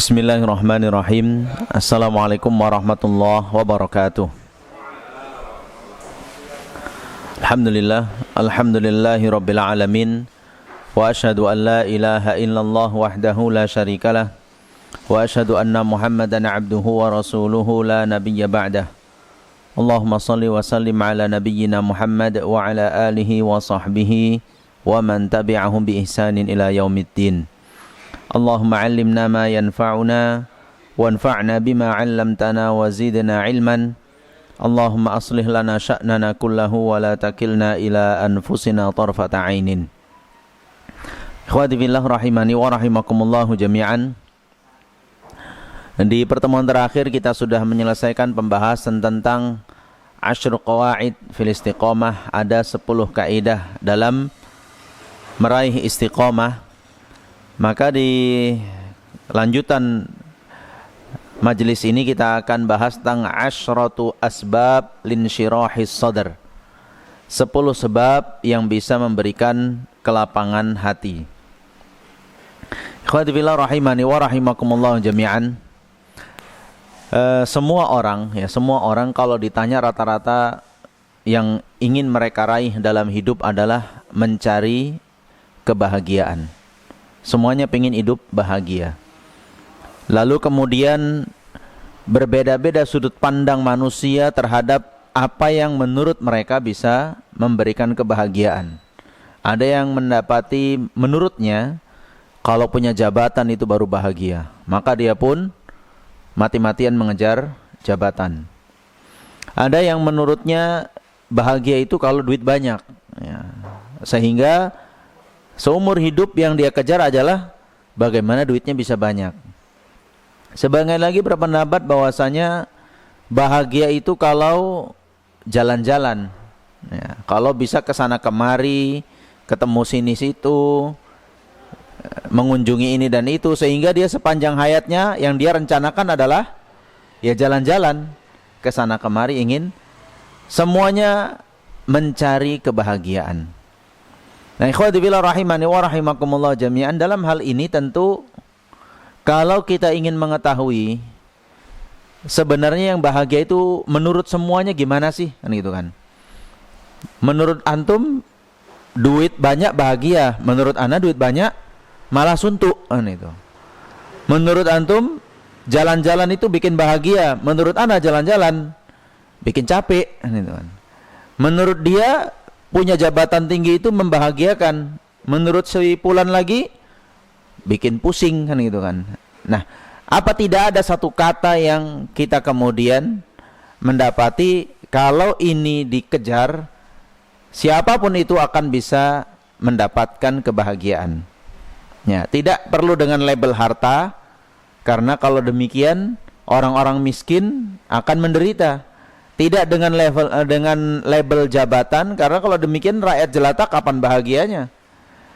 Bismillahirrahmanirrahim. Assalamualaikum warahmatullahi wabarakatuh. Alhamdulillahi rabbil alamin. Wa ashhadu an la ilaha illallah wahdahu la syarikalah. Wa ashhadu anna Muhammadan abduhu wa rasuluhu la nabiyya ba'dah. Allahumma salli wa sallim ala nabiyyina Muhammad wa ala alihi wa sahbihi wa man tabi'ahum bi ihsanin ila yaumiddin. Allahumma 'allimna ma yanfa'una wanfa'na bima 'allamtana wa zidna 'ilman. Allahumma aslih lana sya'nana kullahu wa la takilna ila anfusina tarfata 'ainin. Ikhwati fillah rahimani wa rahimakumullahu jami'an. Di pertemuan terakhir kita sudah menyelesaikan pembahasan tentang Ashr qawaid fil istiqamah. Ada 10 kaidah dalam meraih istiqamah. Maka di lanjutan majelis ini kita akan bahas tentang asyratu asbab linsyirahis sadr. 10 sebab yang bisa memberikan kelapangan hati. Ikhwati fillah rahimani wa rahimakumullah jami'an. Semua orang kalau ditanya rata-rata yang ingin mereka raih dalam hidup adalah mencari kebahagiaan. Semuanya ingin hidup bahagia. Lalu kemudian berbeda-beda sudut pandang manusia terhadap apa yang menurut mereka bisa memberikan kebahagiaan. Ada yang mendapati menurutnya kalau punya jabatan itu baru bahagia, maka dia pun mati-matian mengejar jabatan. Ada yang menurutnya bahagia itu kalau duit banyak, ya. Sehingga seumur hidup yang dia kejar adalah bagaimana duitnya bisa banyak. Sebagian lagi berpendapat bahwasanya bahagia itu kalau jalan-jalan, ya. Kalau bisa kesana kemari, ketemu sini situ, mengunjungi ini dan itu, sehingga dia sepanjang hayatnya yang dia rencanakan adalah ya jalan-jalan kesana kemari, ingin semuanya mencari kebahagiaan. Nah, ikhwati fillah rahimani wa rahimakumullah jami'an, dalam hal ini tentu kalau kita ingin mengetahui sebenarnya yang bahagia itu menurut semuanya gimana sih, kan gitu kan. Menurut antum duit banyak bahagia, menurut ana duit banyak malah suntuk, kan itu. Menurut antum jalan-jalan itu bikin bahagia, menurut ana jalan-jalan bikin capek, kan itu kan. Menurut dia punya jabatan tinggi itu membahagiakan, menurut si fulan lagi bikin pusing, kan gitu kan. Nah, apa tidak ada satu kata yang kita kemudian mendapati kalau ini dikejar siapapun itu akan bisa mendapatkan kebahagiaan. Ya, tidak perlu dengan label harta, karena kalau demikian orang-orang miskin akan menderita. Tidak dengan label jabatan, karena kalau demikian rakyat jelata kapan bahagianya.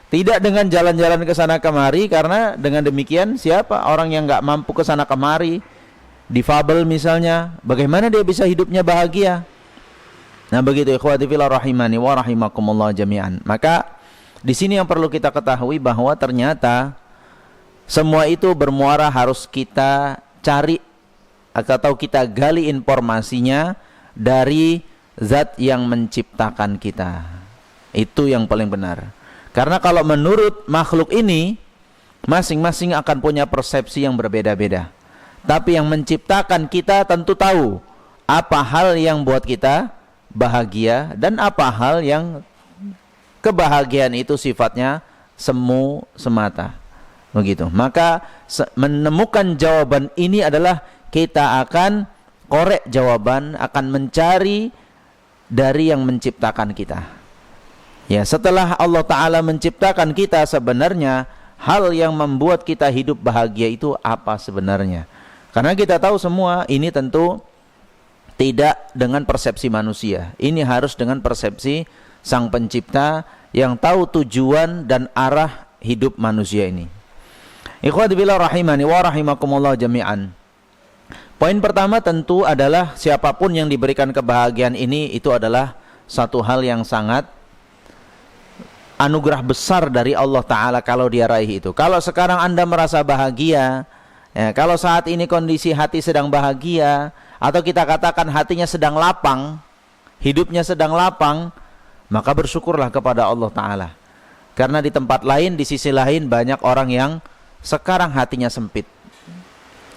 Tidak dengan jalan-jalan ke sana kemari, karena dengan demikian siapa orang yang nggak mampu ke sana kemari, difabel misalnya, bagaimana dia bisa hidupnya bahagia? Nah, begitu ikhwati fillah rahimani wa rahimakumullah jami'an. Maka di sini yang perlu kita ketahui bahwa ternyata semua itu bermuara harus kita cari atau kita gali informasinya dari zat yang menciptakan kita. Itu yang paling benar. Karena kalau menurut makhluk ini masing-masing akan punya persepsi yang berbeda-beda. Tapi yang menciptakan kita tentu tahu apa hal yang buat kita bahagia dan apa hal yang kebahagiaan itu sifatnya semu semata. Begitu. Maka menemukan jawaban ini adalah kita akan korek jawaban, akan mencari dari yang menciptakan kita. Ya, setelah Allah Ta'ala menciptakan kita, sebenarnya hal yang membuat kita hidup bahagia itu apa sebenarnya? Karena kita tahu semua ini tentu tidak dengan persepsi manusia. Ini harus dengan persepsi Sang Pencipta yang tahu tujuan dan arah hidup manusia ini. Ikhwati billah rahimani wa rahimakumullah jami'an. Poin pertama tentu adalah siapapun yang diberikan kebahagiaan ini itu adalah satu hal yang sangat anugerah besar dari Allah Ta'ala kalau dia raih itu. Kalau sekarang Anda merasa bahagia Ya, kalau saat ini kondisi hati sedang bahagia, atau kita katakan hatinya sedang lapang, hidupnya sedang lapang, maka bersyukurlah kepada Allah Ta'ala. Karena di tempat lain, di sisi lain, banyak orang yang sekarang hatinya sempit,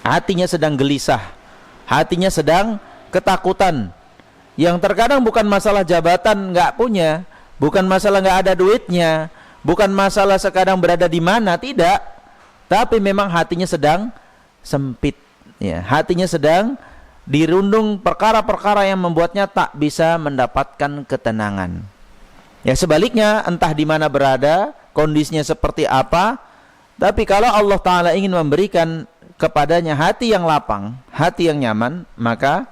hatinya sedang gelisah, hatinya sedang ketakutan. Yang terkadang bukan masalah jabatan nggak punya, bukan masalah nggak ada duitnya, bukan masalah sekarang berada di mana, tidak. Tapi memang hatinya sedang sempit, ya, hatinya sedang dirundung perkara-perkara yang membuatnya tak bisa mendapatkan ketenangan. Ya, sebaliknya, entah di mana berada, kondisinya seperti apa, tapi kalau Allah Ta'ala ingin memberikan kepadanya hati yang lapang, hati yang nyaman, maka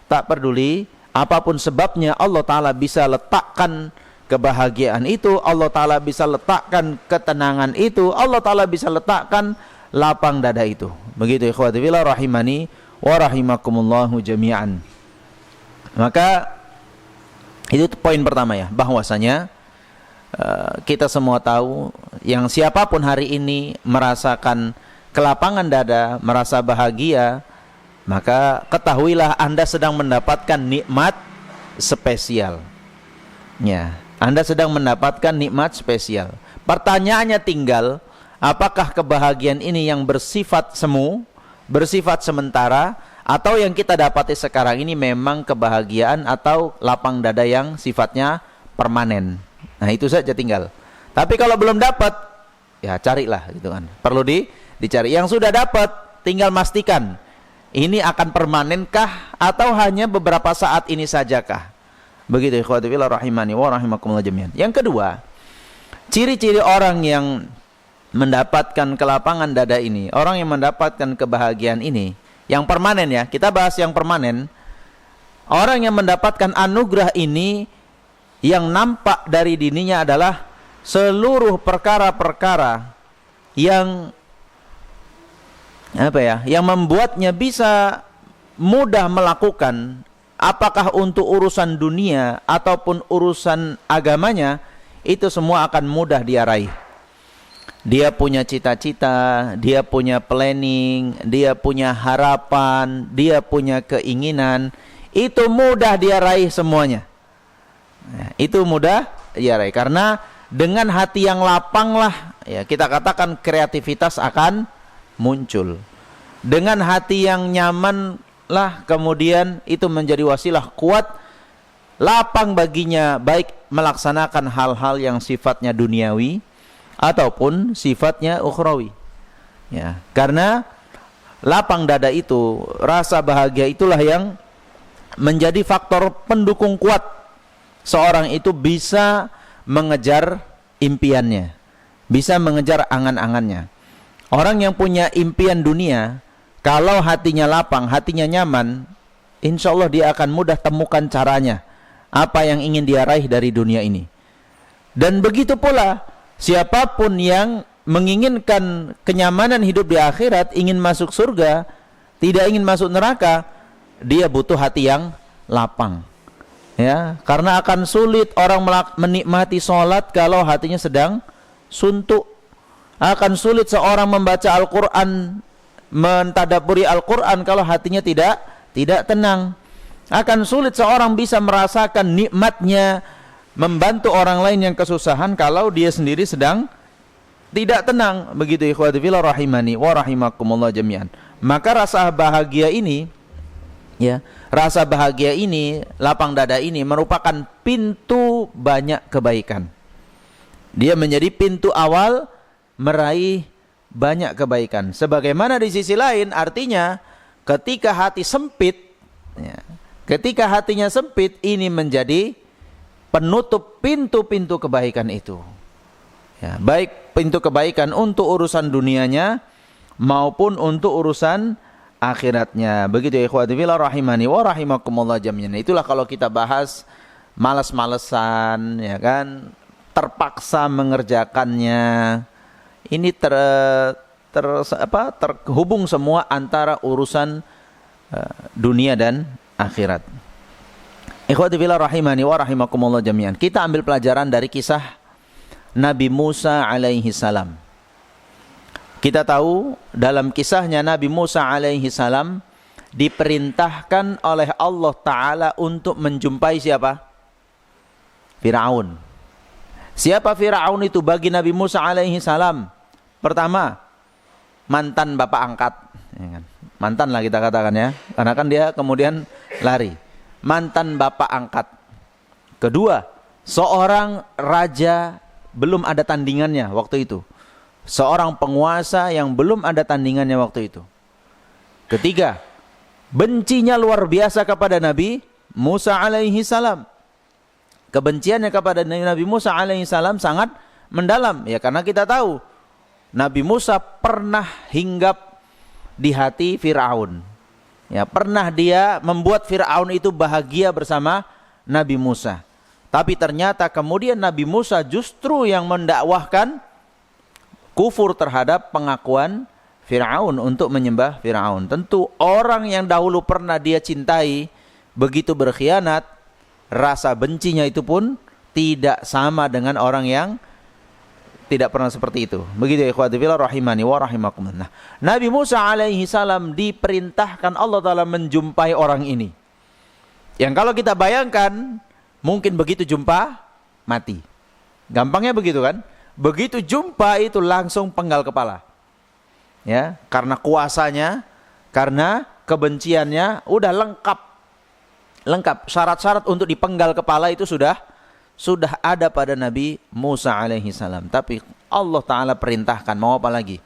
tak peduli apapun sebabnya, Allah Ta'ala bisa letakkan kebahagiaan itu, Allah Ta'ala bisa letakkan ketenangan itu, Allah Ta'ala bisa letakkan lapang dada itu. Begitu ikhwati fillah rahimani wa rahimakumullahu jami'an. Maka itu poin pertama ya, bahwasanya kita semua tahu yang siapapun hari ini merasakan kelapangan dada, merasa bahagia, maka ketahuilah Anda sedang mendapatkan nikmat spesial. Ya, Anda sedang mendapatkan nikmat spesial. Pertanyaannya tinggal, apakah kebahagiaan ini yang bersifat semu, bersifat sementara, atau yang kita dapati sekarang ini memang kebahagiaan atau lapang dada yang sifatnya permanen. Nah, itu saja tinggal. Tapi kalau belum dapat, ya carilah gitu kan. Perlu dicari. Yang sudah dapat, tinggal pastikan ini akan permanenkah atau hanya beberapa saat ini sajakah. Begitu ikhwati fillah rahimani wa rahimakumullah jami'an. Yang kedua, ciri-ciri orang yang mendapatkan kelapangan dada ini, orang yang mendapatkan kebahagiaan ini, yang permanen ya, kita bahas yang permanen. Orang yang mendapatkan anugerah ini, yang nampak dari dirinya adalah seluruh perkara-perkara yang yang membuatnya bisa mudah melakukan, apakah untuk urusan dunia ataupun urusan agamanya, itu semua akan mudah dia raih. Dia punya cita-cita, dia punya planning, dia punya harapan, dia punya keinginan, itu mudah dia raih semuanya. Nah, itu mudah dia raih karena dengan hati yang lapang lah, ya, kita katakan kreativitas akan muncul. Dengan hati yang nyaman lah, kemudian itu menjadi wasilah kuat, lapang baginya, baik melaksanakan hal-hal yang sifatnya duniawi ataupun sifatnya ukhrawi. Ya, karena lapang dada itu, rasa bahagia itulah yang menjadi faktor pendukung kuat seorang itu bisa mengejar impiannya, bisa mengejar angan-angannya. Orang yang punya impian dunia, kalau hatinya lapang, hatinya nyaman, insya Allah dia akan mudah temukan caranya, apa yang ingin dia raih dari dunia ini. Dan begitu pula siapapun yang menginginkan kenyamanan hidup di akhirat, ingin masuk surga, tidak ingin masuk neraka, dia butuh hati yang lapang. Ya, karena akan sulit orang menikmati sholat kalau hatinya sedang suntuk. Akan sulit seorang membaca Al-Quran, mentadaburi Al-Quran kalau hatinya tidak tenang. Akan sulit seorang bisa merasakan nikmatnya membantu orang lain yang kesusahan kalau dia sendiri sedang tidak tenang. Begitu ikhwati fillah rahimani wa rahimakumullah jami'an. Maka rasa bahagia ini, ya, rasa bahagia ini, lapang dada ini merupakan pintu banyak kebaikan. Dia menjadi pintu awal meraih banyak kebaikan. Sebagaimana di sisi lain, artinya ketika hati sempit, ya, ketika hatinya sempit, ini menjadi penutup pintu-pintu kebaikan itu. Ya, baik pintu kebaikan untuk urusan dunianya maupun untuk urusan akhiratnya. Begitu ya ikhwati fillah rahimani wa rahimakumullah jami'an. Itulah kalau kita bahas malas-malesan, ya kan, terpaksa mengerjakannya. Ini terhubung semua antara urusan dunia dan akhirat. Ikhwati fillah rahimani wa rahimakumullah jami'an. Kita ambil pelajaran dari kisah Nabi Musa alaihi salam. Kita tahu dalam kisahnya Nabi Musa alaihi salam diperintahkan oleh Allah Ta'ala untuk menjumpai siapa? Fir'aun. Siapa Fir'aun itu bagi Nabi Musa alaihi salam? Pertama, mantan bapak angkat. Mantan lah kita katakan ya, karena kan dia kemudian lari. Mantan bapak angkat. Kedua, seorang raja belum ada tandingannya waktu itu. Seorang penguasa yang belum ada tandingannya waktu itu. Ketiga, bencinya luar biasa kepada Nabi Musa alaihi salam. Kebenciannya kepada Nabi Musa alaihi salam sangat mendalam. Ya, karena kita tahu Nabi Musa pernah hinggap di hati Fir'aun. Ya, pernah dia membuat Fir'aun itu bahagia bersama Nabi Musa. Tapi ternyata kemudian Nabi Musa justru yang mendakwahkan kufur terhadap pengakuan Fir'aun untuk menyembah Fir'aun. Tentu orang yang dahulu pernah dia cintai begitu berkhianat, rasa bencinya itu pun tidak sama dengan orang yang tidak pernah seperti itu. Begitu ya ikhwati fillah rahimani wa rahimakumullah. Nabi Musa alaihi salam diperintahkan Allah Ta'ala menjumpai orang ini. Yang kalau kita bayangkan, mungkin begitu jumpa, mati. Gampangnya begitu kan? Begitu jumpa itu langsung penggal kepala. Ya, karena kuasanya, karena kebenciannya udah lengkap. Lengkap syarat-syarat untuk dipenggal kepala itu sudah ada pada Nabi Musa alaihi salam. Tapi Allah Ta'ala perintahkan, mau apa lagi?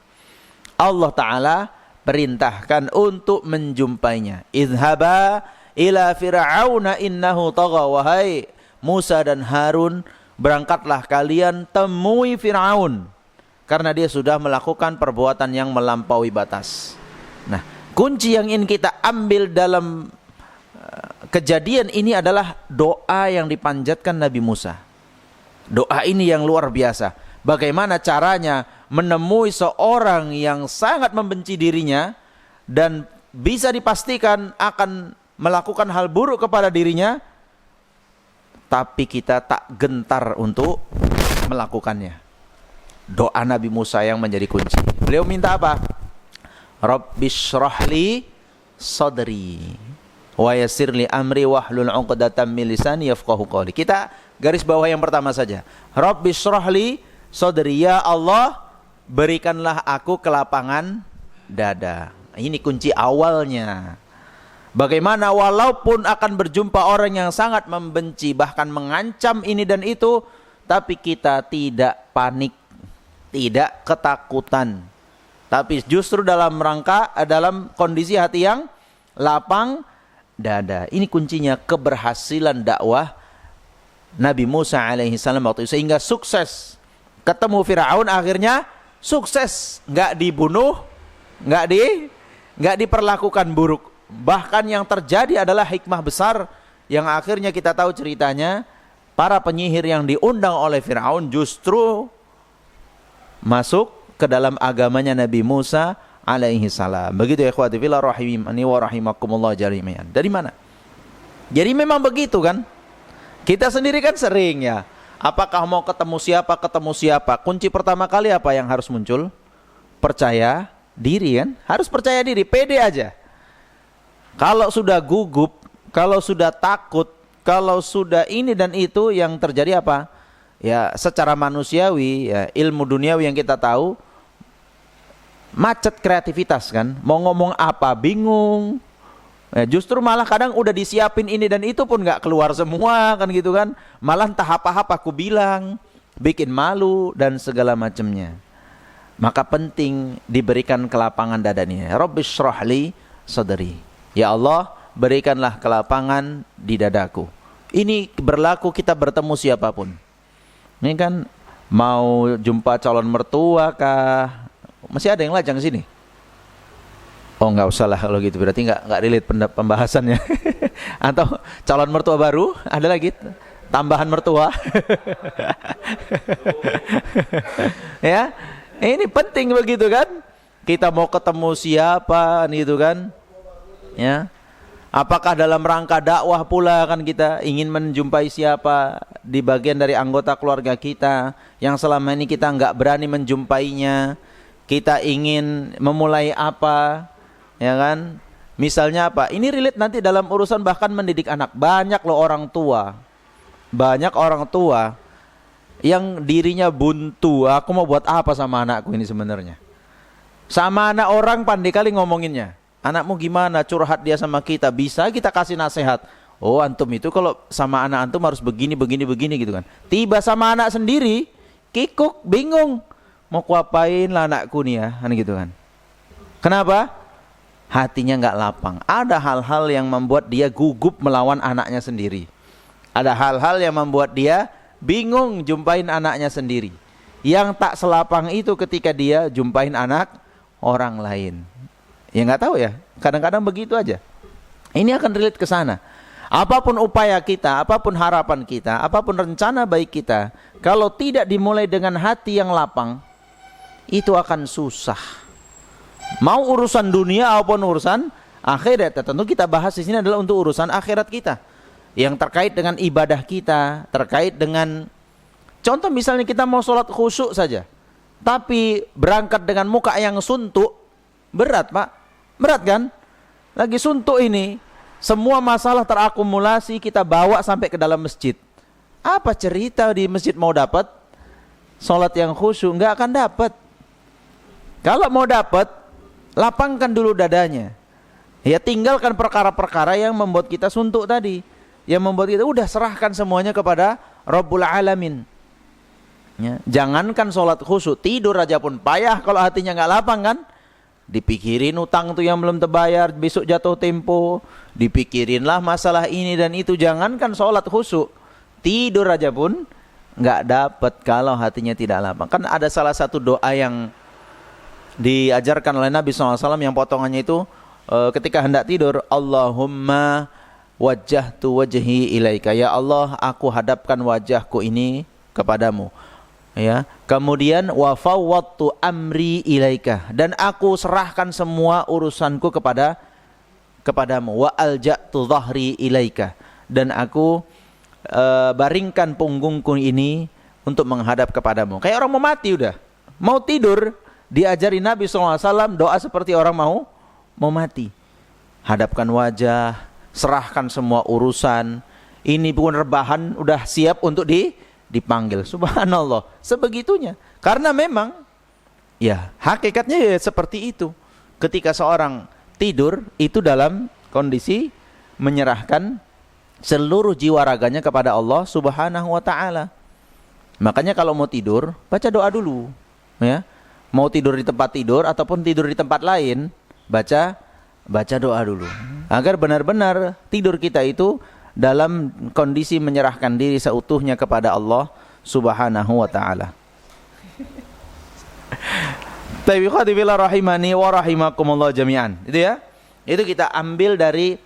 Allah Ta'ala perintahkan untuk menjumpainya. Idhaba ila fir'auna innahu tagha. Wahai Musa dan Harun, berangkatlah kalian temui Fir'aun, karena dia sudah melakukan perbuatan yang melampaui batas. Nah, kunci yang ingin kita ambil dalam kejadian ini adalah doa yang dipanjatkan Nabi Musa. Doa ini yang luar biasa. Bagaimana caranya menemui seorang yang sangat membenci dirinya dan bisa dipastikan akan melakukan hal buruk kepada dirinya, tapi kita tak gentar untuk melakukannya. Doa Nabi Musa yang menjadi kunci. Beliau minta apa? Rabbishrahli sadri wa yassirli amri wahlul 'uqdatam min lisani yafqahu qawli. Kita garis bawah yang pertama saja. Rabbishrahli sadri, ya Allah, berikanlah aku kelapangan dada. Ini kunci awalnya. Bagaimana walaupun akan berjumpa orang yang sangat membenci, bahkan mengancam ini dan itu, tapi kita tidak panik, tidak ketakutan. Tapi justru dalam kondisi hati yang lapang dada. Ini kuncinya keberhasilan dakwah Nabi Musa alaihi salam waktu itu, sehingga sukses. Ketemu Fir'aun akhirnya sukses, nggak dibunuh, nggak diperlakukan buruk. Bahkan yang terjadi adalah hikmah besar yang akhirnya kita tahu ceritanya. Para penyihir yang diundang oleh Fir'aun justru masuk ke dalam agamanya Nabi Musa alaihi salam. Begitu ya ikhwati fillah rahimani wa rahimakumullah jami'an. Dari mana? Jadi memang begitu kan? Kita sendiri kan sering ya. Apakah mau ketemu siapa? Kunci pertama kali apa yang harus muncul? Percaya diri kan? Harus percaya diri, pede aja. Kalau sudah gugup, kalau sudah takut, kalau sudah ini dan itu, yang terjadi apa? Ya, secara manusiawi, ya, ilmu duniawi yang kita tahu, macet kreativitas kan. Mau ngomong apa, bingung. Ya, justru malah kadang udah disiapin ini dan itu pun gak keluar semua kan gitu kan. Malah entah apa-apa aku bilang, bikin malu dan segala macamnya. Maka penting diberikan kelapangan dadanya. Rabbishrahli sadri. Ya Allah, berikanlah kelapangan di dadaku. Ini berlaku kita bertemu siapapun. Ini kan mau jumpa calon mertua kah? Masih ada yang lajang sini? Oh, nggak usah lah kalau gitu, berarti nggak relate pembahasannya. Atau calon mertua baru, ada lagi tambahan mertua. Ya, ini penting begitu kan? Kita mau ketemu siapa gitu kan? Ya, apakah dalam rangka dakwah pula kan kita ingin menjumpai siapa di bagian dari anggota keluarga kita yang selama ini kita nggak berani menjumpainya. kita ingin memulai apa, ya kan? Misalnya apa? Ini relate nanti dalam urusan bahkan mendidik anak. Banyak loh orang tua yang dirinya buntu. Aku mau buat apa sama anakku ini sebenarnya? Sama anak orang pandai kali ngomonginnya. Anakmu gimana? Curhat dia sama kita. Bisa kita kasih nasihat. Oh, antum itu kalau sama anak antum harus begini gitu kan. Tiba sama anak sendiri, kikuk, bingung. Mau kuapain lah anakku nih ya, kan gitu kan. Kenapa? Hatinya nggak lapang. Ada hal-hal yang membuat dia gugup melawan anaknya sendiri. Ada hal-hal yang membuat dia bingung jumpain anaknya sendiri. Yang tak selapang itu ketika dia jumpain anak orang lain. Ya nggak tahu ya. Kadang-kadang begitu aja. Ini akan relate ke sana. Apapun upaya kita, apapun harapan kita, apapun rencana baik kita, kalau tidak dimulai dengan hati yang lapang, itu akan susah. Mau urusan dunia maupun urusan akhirat. Tentu kita bahas di sini adalah untuk urusan akhirat kita, yang terkait dengan ibadah kita, terkait dengan contoh misalnya kita mau sholat khusyuk saja, tapi berangkat dengan muka yang suntuk, berat Pak, berat kan? Lagi suntuk ini, semua masalah terakumulasi kita bawa sampai ke dalam masjid. Apa cerita di masjid mau dapat sholat yang khusyuk? Nggak akan dapat. Kalau mau dapat, lapangkan dulu dadanya. Ya, tinggalkan perkara-perkara yang membuat kita suntuk tadi, yang membuat kita udah serahkan semuanya kepada Rabbul Alamin. Ya, jangankan sholat khusyuk, tidur aja pun payah kalau hatinya nggak lapang kan. Dipikirin utang tuh yang belum terbayar, besok jatuh tempo, dipikirinlah masalah ini dan itu. Jangankan sholat khusyuk, tidur aja pun nggak dapat kalau hatinya tidak lapang. Kan ada salah satu doa yang diajarkan oleh Nabi SAW yang potongannya itu ketika hendak tidur, Allahumma wajjahtu wajhi ilaika, ya Allah aku hadapkan wajahku ini kepadamu, ya. Kemudian wa fawwadtu amri ilaika, dan aku serahkan semua urusanku kepadamu, wa alja'tu dhahri ilaika, dan aku baringkan punggungku ini untuk menghadap kepadamu. Kayak orang mau mati udah, mau tidur, diajari Nabi SAW doa seperti orang mau mati. Hadapkan wajah, serahkan semua urusan. Ini pun rebahan udah siap untuk dipanggil. Subhanallah, sebegitunya. Karena memang ya hakikatnya ya seperti itu. Ketika seorang tidur itu dalam kondisi menyerahkan seluruh jiwa raganya kepada Allah Subhanahu wa taala. Makanya kalau mau tidur, baca doa dulu, ya. Mau tidur di tempat tidur ataupun tidur di tempat lain, baca doa dulu. Agar benar-benar tidur kita itu dalam kondisi menyerahkan diri seutuhnya kepada Allah Subhanahu wa taala. Tabiqatillah rahimani wa rahimakumullah jami'an. Itu ya. Itu kita ambil dari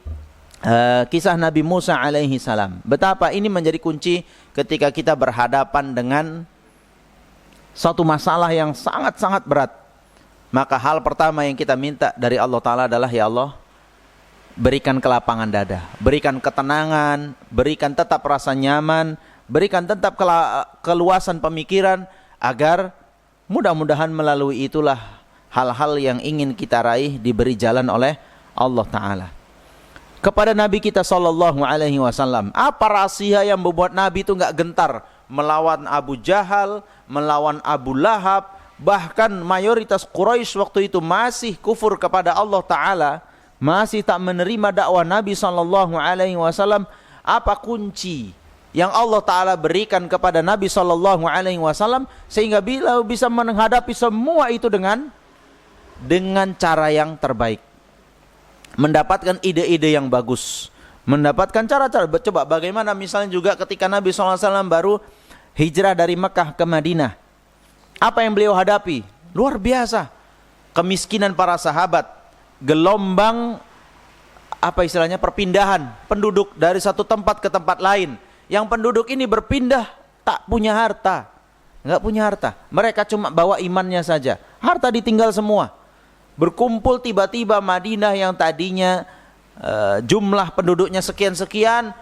kisah Nabi Musa alaihi salam. Betapa ini menjadi kunci ketika kita berhadapan dengan suatu masalah yang sangat-sangat berat. Maka hal pertama yang kita minta dari Allah Ta'ala adalah, ya Allah, berikan kelapangan dada, berikan ketenangan, berikan tetap rasa nyaman, berikan tetap keluasan pemikiran, agar mudah-mudahan melalui itulah hal-hal yang ingin kita raih diberi jalan oleh Allah Ta'ala. Kepada Nabi kita SAW, apa rahasia yang membuat Nabi itu nggak gentar melawan Abu Jahal, melawan Abu Lahab, bahkan mayoritas Quraisy waktu itu masih kufur kepada Allah Ta'ala, masih tak menerima dakwah Nabi SAW. Apa kunci yang Allah Ta'ala berikan kepada Nabi SAW sehingga bila bisa menghadapi semua itu dengan cara yang terbaik, mendapatkan ide-ide yang bagus, mendapatkan cara-cara. Coba bagaimana misalnya juga ketika Nabi SAW baru hijrah dari Mekah ke Madinah, apa yang beliau hadapi? Luar biasa. Kemiskinan para sahabat, gelombang apa istilahnya, perpindahan penduduk dari satu tempat ke tempat lain. Yang penduduk ini berpindah tak punya harta, nggak punya harta. Mereka cuma bawa imannya saja. Harta ditinggal semua. Berkumpul tiba-tiba Madinah yang tadinya jumlah penduduknya sekian-sekian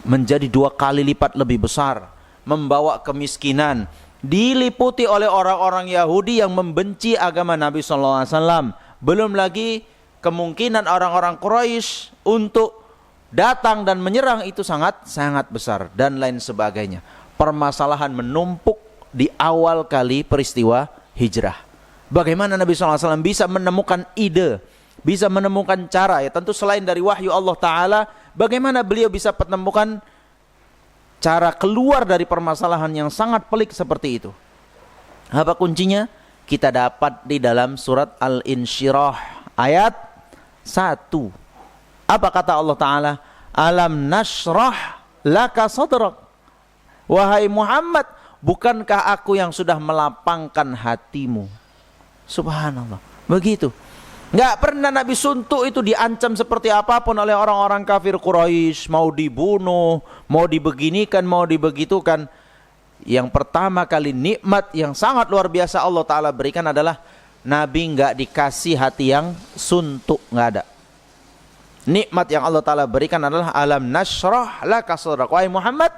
menjadi 2 kali lipat lebih besar, membawa kemiskinan, diliputi oleh orang-orang Yahudi yang membenci agama Nabi SAW. Belum lagi kemungkinan orang-orang Quraisy untuk datang dan menyerang itu sangat besar dan lain sebagainya. Permasalahan menumpuk di awal kali peristiwa hijrah. Bagaimana Nabi SAW bisa menemukan ide, bisa menemukan cara, ya tentu selain dari wahyu Allah Ta'ala, bagaimana beliau bisa menemukan cara keluar dari permasalahan yang sangat pelik seperti itu. Apa kuncinya? Kita dapat di dalam surat Al-Insyirah ayat 1. Apa kata Allah Ta'ala? Alam nashrah laka sadrak. Wahai Muhammad, bukankah aku yang sudah melapangkan hatimu? Subhanallah. Begitu. Nggak pernah Nabi suntuk itu diancam seperti apapun oleh orang-orang kafir Quraisy, mau dibunuh, mau dibeginikan, mau dibegitukan. Yang pertama kali nikmat yang sangat luar biasa Allah Ta'ala berikan adalah Nabi nggak dikasih hati yang suntuk, nggak ada. Nikmat yang Allah Ta'ala berikan adalah alam nashrah laka sadrak. Wahai Muhammad,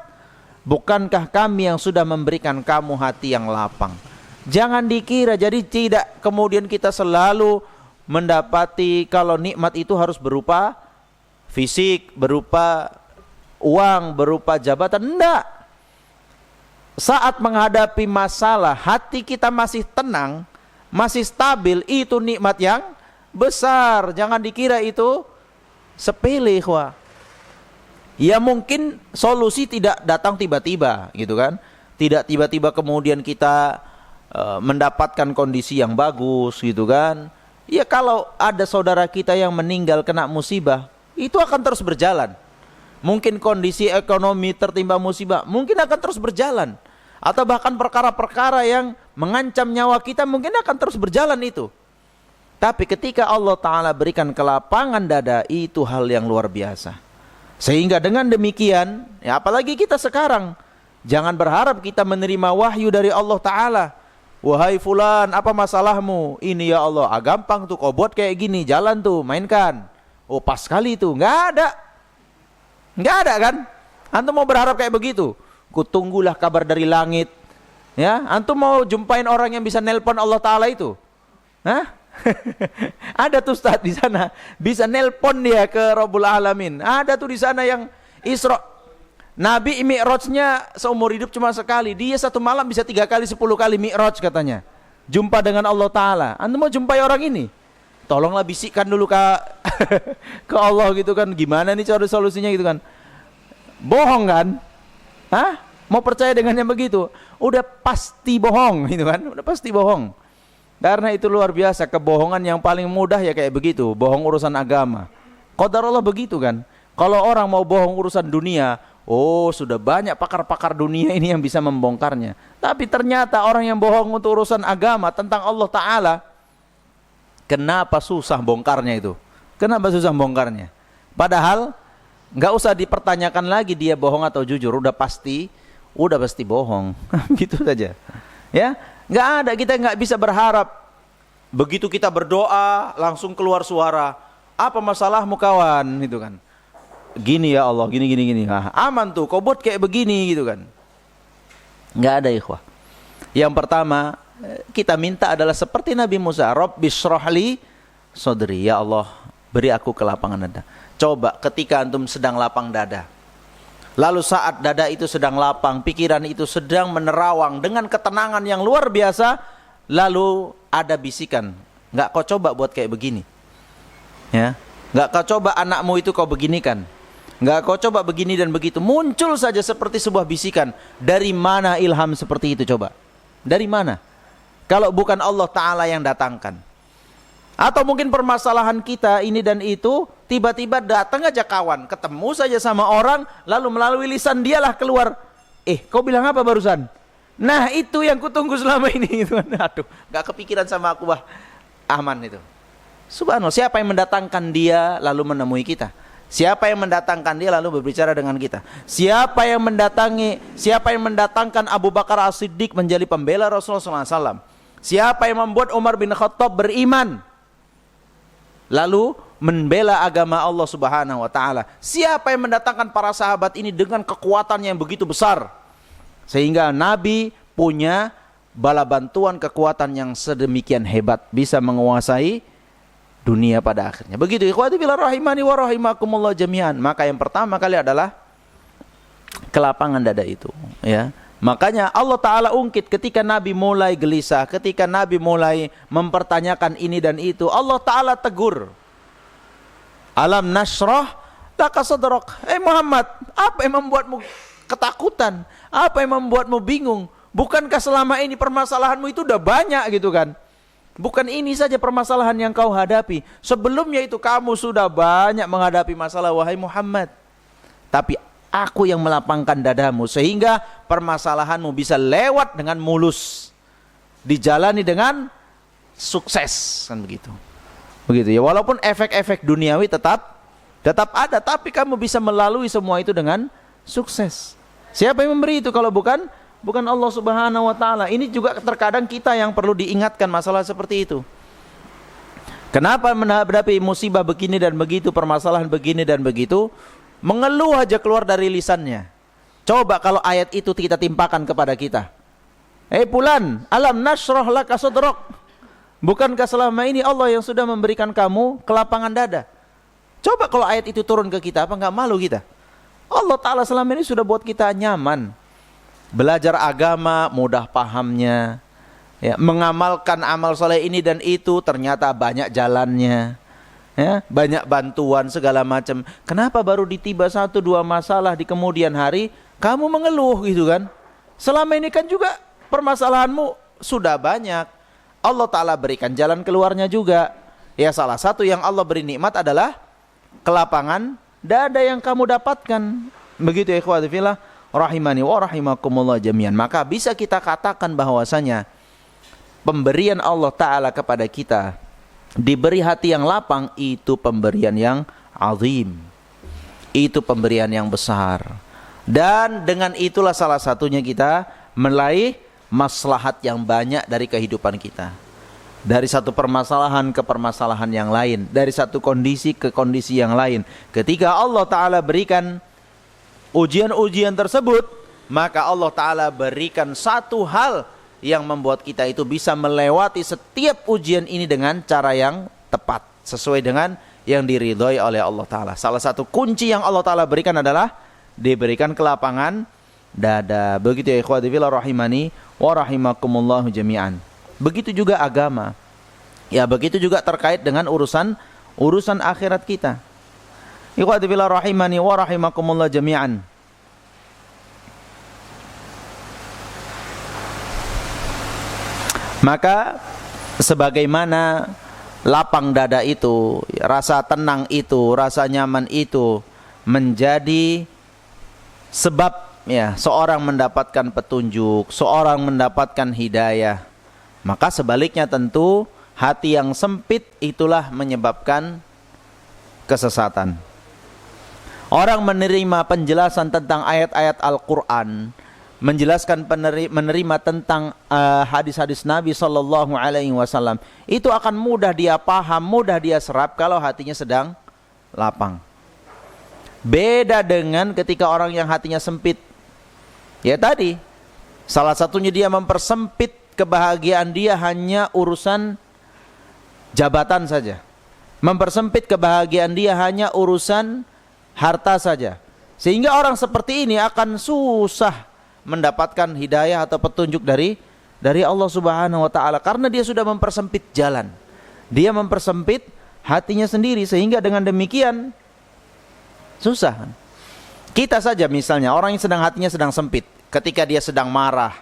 bukankah kami yang sudah memberikan kamu hati yang lapang? Jangan dikira, jadi tidak kemudian kita selalu mendapati kalau nikmat itu harus berupa fisik, berupa uang, berupa jabatan. Enggak. Saat menghadapi masalah, hati kita masih tenang, masih stabil, itu nikmat yang besar. Jangan dikira itu sepele, ikhwah. Ya mungkin solusi tidak datang tiba-tiba, gitu kan? Tidak tiba-tiba kemudian kita mendapatkan kondisi yang bagus, gitu kan? Ya kalau ada saudara kita yang meninggal kena musibah, itu akan terus berjalan. Mungkin kondisi ekonomi tertimpa musibah, mungkin akan terus berjalan. Atau bahkan perkara-perkara yang mengancam nyawa kita mungkin akan terus berjalan itu. Tapi ketika Allah Ta'ala berikan kelapangan dada, itu hal yang luar biasa. Sehingga dengan demikian, ya apalagi kita sekarang, jangan berharap kita menerima wahyu dari Allah Ta'ala. Wahai fulan, apa masalahmu? Ini ya Allah, gampang tuh, kau buat kayak gini, jalan tuh, mainkan. Oh pas sekali tuh, nggak ada. Nggak ada kan? Antum mau berharap kayak begitu? Kutunggulah kabar dari langit. Ya, antum mau jumpain orang yang bisa nelpon Allah Ta'ala itu? Hah? Ada tuh Ustaz di sana, bisa nelpon dia ke Rabbul Alamin. Ada tuh di sana yang Isra. Nabi Mi'rajnya seumur hidup cuma sekali. Dia satu malam bisa 3 kali 10 kali Mi'raj katanya. Jumpa dengan Allah Ta'ala. Antum mau jumpai orang ini? Tolonglah bisikkan dulu ke Allah gitu kan. Gimana nih cara solusinya gitu kan. Bohong kan? Hah? Mau percaya dengan yang begitu? Udah pasti bohong gitu kan. Udah pasti bohong. Karena itu luar biasa. Kebohongan yang paling mudah ya kayak begitu. Bohong urusan agama. Qadar Allah begitu kan. Kalau orang mau bohong urusan dunia, oh sudah banyak pakar-pakar dunia ini yang bisa membongkarnya. Tapi ternyata orang yang bohong untuk urusan agama tentang Allah Ta'ala, kenapa susah bongkarnya itu? Kenapa susah bongkarnya? Padahal nggak usah dipertanyakan lagi dia bohong atau jujur, udah pasti bohong. Gitu saja. Ya, nggak ada, kita nggak bisa berharap begitu kita berdoa langsung keluar suara. Apa masalahmu kawan? Gitu kan. Gini ya Allah, gini. Nah, aman tuh, kau buat kayak begini gitu kan. Nggak ada ikhwah. Yang pertama kita minta adalah seperti Nabi Musa, Rabbi shrahli sodri, ya Allah beri aku kelapangan dada. Coba ketika antum sedang lapang dada, lalu saat dada itu sedang lapang, pikiran itu sedang menerawang dengan ketenangan yang luar biasa, lalu ada bisikan, nggak kau coba buat kayak begini, ya, nggak kau coba anakmu itu kau beginikan, nggak kau coba begini dan begitu. Muncul saja seperti sebuah bisikan. Dari mana ilham seperti itu coba? Dari mana? Kalau bukan Allah Ta'ala yang datangkan. Atau mungkin permasalahan kita ini dan itu, tiba-tiba datang aja kawan, ketemu saja sama orang, lalu melalui lisan dialah keluar, kau bilang apa barusan? Nah itu yang kutunggu selama ini. Aduh, gak kepikiran sama aku, wah aman itu. Subhanallah, siapa yang mendatangkan dia lalu menemui kita? Siapa yang mendatangkan dia lalu berbicara dengan kita? Siapa yang mendatangkan Abu Bakar As-Siddiq menjadi pembela Rasulullah SAW? Siapa yang membuat Umar bin Khattab beriman lalu membela agama Allah Subhanahu wa Ta'ala? Siapa yang mendatangkan para sahabat ini dengan kekuatan yang begitu besar sehingga Nabi punya bala bantuan kekuatan yang sedemikian hebat, bisa menguasai dunia pada akhirnya. Begitu ikhwati fillah rahimani wa rahimakumullah jami'an. Maka yang pertama kali adalah kelapangan dada itu, ya. Makanya Allah Ta'ala ungkit ketika Nabi mulai gelisah, ketika Nabi mulai mempertanyakan ini dan itu, Allah Ta'ala tegur. Alam nashrah laka sadrak. Muhammad, apa yang membuatmu ketakutan? Apa yang membuatmu bingung? Bukankah selama ini permasalahanmu itu udah banyak gitu kan? Bukan ini saja permasalahan yang kau hadapi. Sebelumnya itu kamu sudah banyak menghadapi masalah, wahai Muhammad. Tapi aku yang melapangkan dadamu sehingga permasalahanmu bisa lewat dengan mulus, dijalani dengan sukses, kan begitu. Begitu ya. Walaupun efek-efek duniawi tetap ada, tapi kamu bisa melalui semua itu dengan sukses. Siapa yang memberi itu kalau bukan Allah Subhanahu wa taala? Ini juga terkadang kita yang perlu diingatkan masalah seperti itu. Kenapa menghadapi musibah begini dan begitu, permasalahan begini dan begitu, mengeluh aja keluar dari lisannya. Coba kalau ayat itu kita timpakan kepada kita. Fulan, alam nashrah laka sadrak. Bukankah selama ini Allah yang sudah memberikan kamu kelapangan dada? Coba kalau ayat itu turun ke kita, apa enggak malu kita? Allah Ta'ala selama ini sudah buat kita nyaman. Belajar agama, mudah pahamnya, ya, mengamalkan amal soleh ini dan itu, ternyata banyak jalannya, ya, banyak bantuan segala macam. Kenapa baru ditiba 1-2 masalah di kemudian hari kamu mengeluh gitu kan? Selama ini kan juga permasalahanmu sudah banyak. Allah Ta'ala berikan jalan keluarnya juga. Ya, salah satu yang Allah beri nikmat adalah kelapangan dada yang kamu dapatkan. Begitu ya ikhwati fillah rahimani wa rahimakumullah jami'an. Maka bisa kita katakan bahwasanya pemberian Allah Ta'ala kepada kita, diberi hati yang lapang, itu pemberian yang azim, itu pemberian yang besar. Dan dengan itulah salah satunya kita meraih maslahat yang banyak dari kehidupan kita. Dari satu permasalahan ke permasalahan yang lain, dari satu kondisi ke kondisi yang lain. Ketika Allah Ta'ala berikan ujian-ujian tersebut, maka Allah Ta'ala berikan satu hal yang membuat kita itu bisa melewati setiap ujian ini dengan cara yang tepat, sesuai dengan yang diridhoi oleh Allah Ta'ala. Salah satu kunci yang Allah Ta'ala berikan adalah diberikan kelapangan dada. Begitu ya ikhwati fillah rahimani wa rahimakumullah jami'an. Begitu juga agama. Ya, begitu juga terkait dengan urusan akhirat kita. Ikhwati fillah rahimani wa rahimakumullah jami'an. Maka sebagaimana lapang dada itu, rasa tenang itu, rasa nyaman itu menjadi sebab ya seorang mendapatkan petunjuk, seorang mendapatkan hidayah, maka sebaliknya tentu hati yang sempit itulah menyebabkan kesesatan. Orang menerima penjelasan tentang ayat-ayat Al-Quran, menjelaskan menerima tentang hadis-hadis Nabi Sallallahu Alaihi Wasallam, itu akan mudah dia paham, mudah dia serap kalau hatinya sedang lapang. Beda dengan ketika orang yang hatinya sempit. Ya tadi, salah satunya dia mempersempit kebahagiaan dia hanya urusan jabatan saja. Mempersempit kebahagiaan dia hanya urusan harta saja. Sehingga orang seperti ini akan susah mendapatkan hidayah atau petunjuk dari Allah Subhanahu wa taala, karena dia sudah mempersempit jalan. Dia mempersempit hatinya sendiri, sehingga dengan demikian susah. Kita saja misalnya orang yang hatinya sedang sempit, ketika dia sedang marah,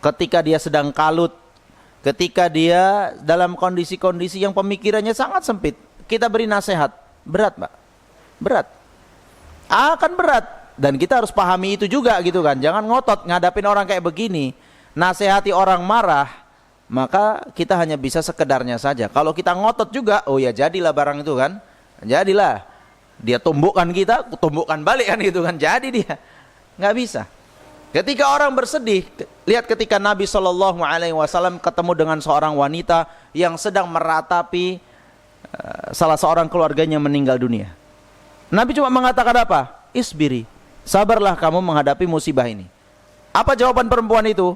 ketika dia sedang kalut, ketika dia dalam kondisi-kondisi yang pemikirannya sangat sempit, kita beri nasihat, berat, Pak. Berat. Akan berat. Dan kita harus pahami itu juga gitu kan. Jangan ngotot ngadapin orang kayak begini. Nasihati orang marah, maka kita hanya bisa sekedarnya saja. Kalau kita ngotot juga, oh ya jadilah barang itu kan. Jadilah. Dia tumbukkan kita, tumbukkan balik kan gitu kan. Jadi dia. Nggak bisa. Ketika orang bersedih, lihat ketika Nabi SAW ketemu dengan seorang wanita yang sedang meratapi salah seorang keluarganya meninggal dunia. Nabi cuma mengatakan apa? Isbiri, sabarlah kamu menghadapi musibah ini. Apa jawaban perempuan itu?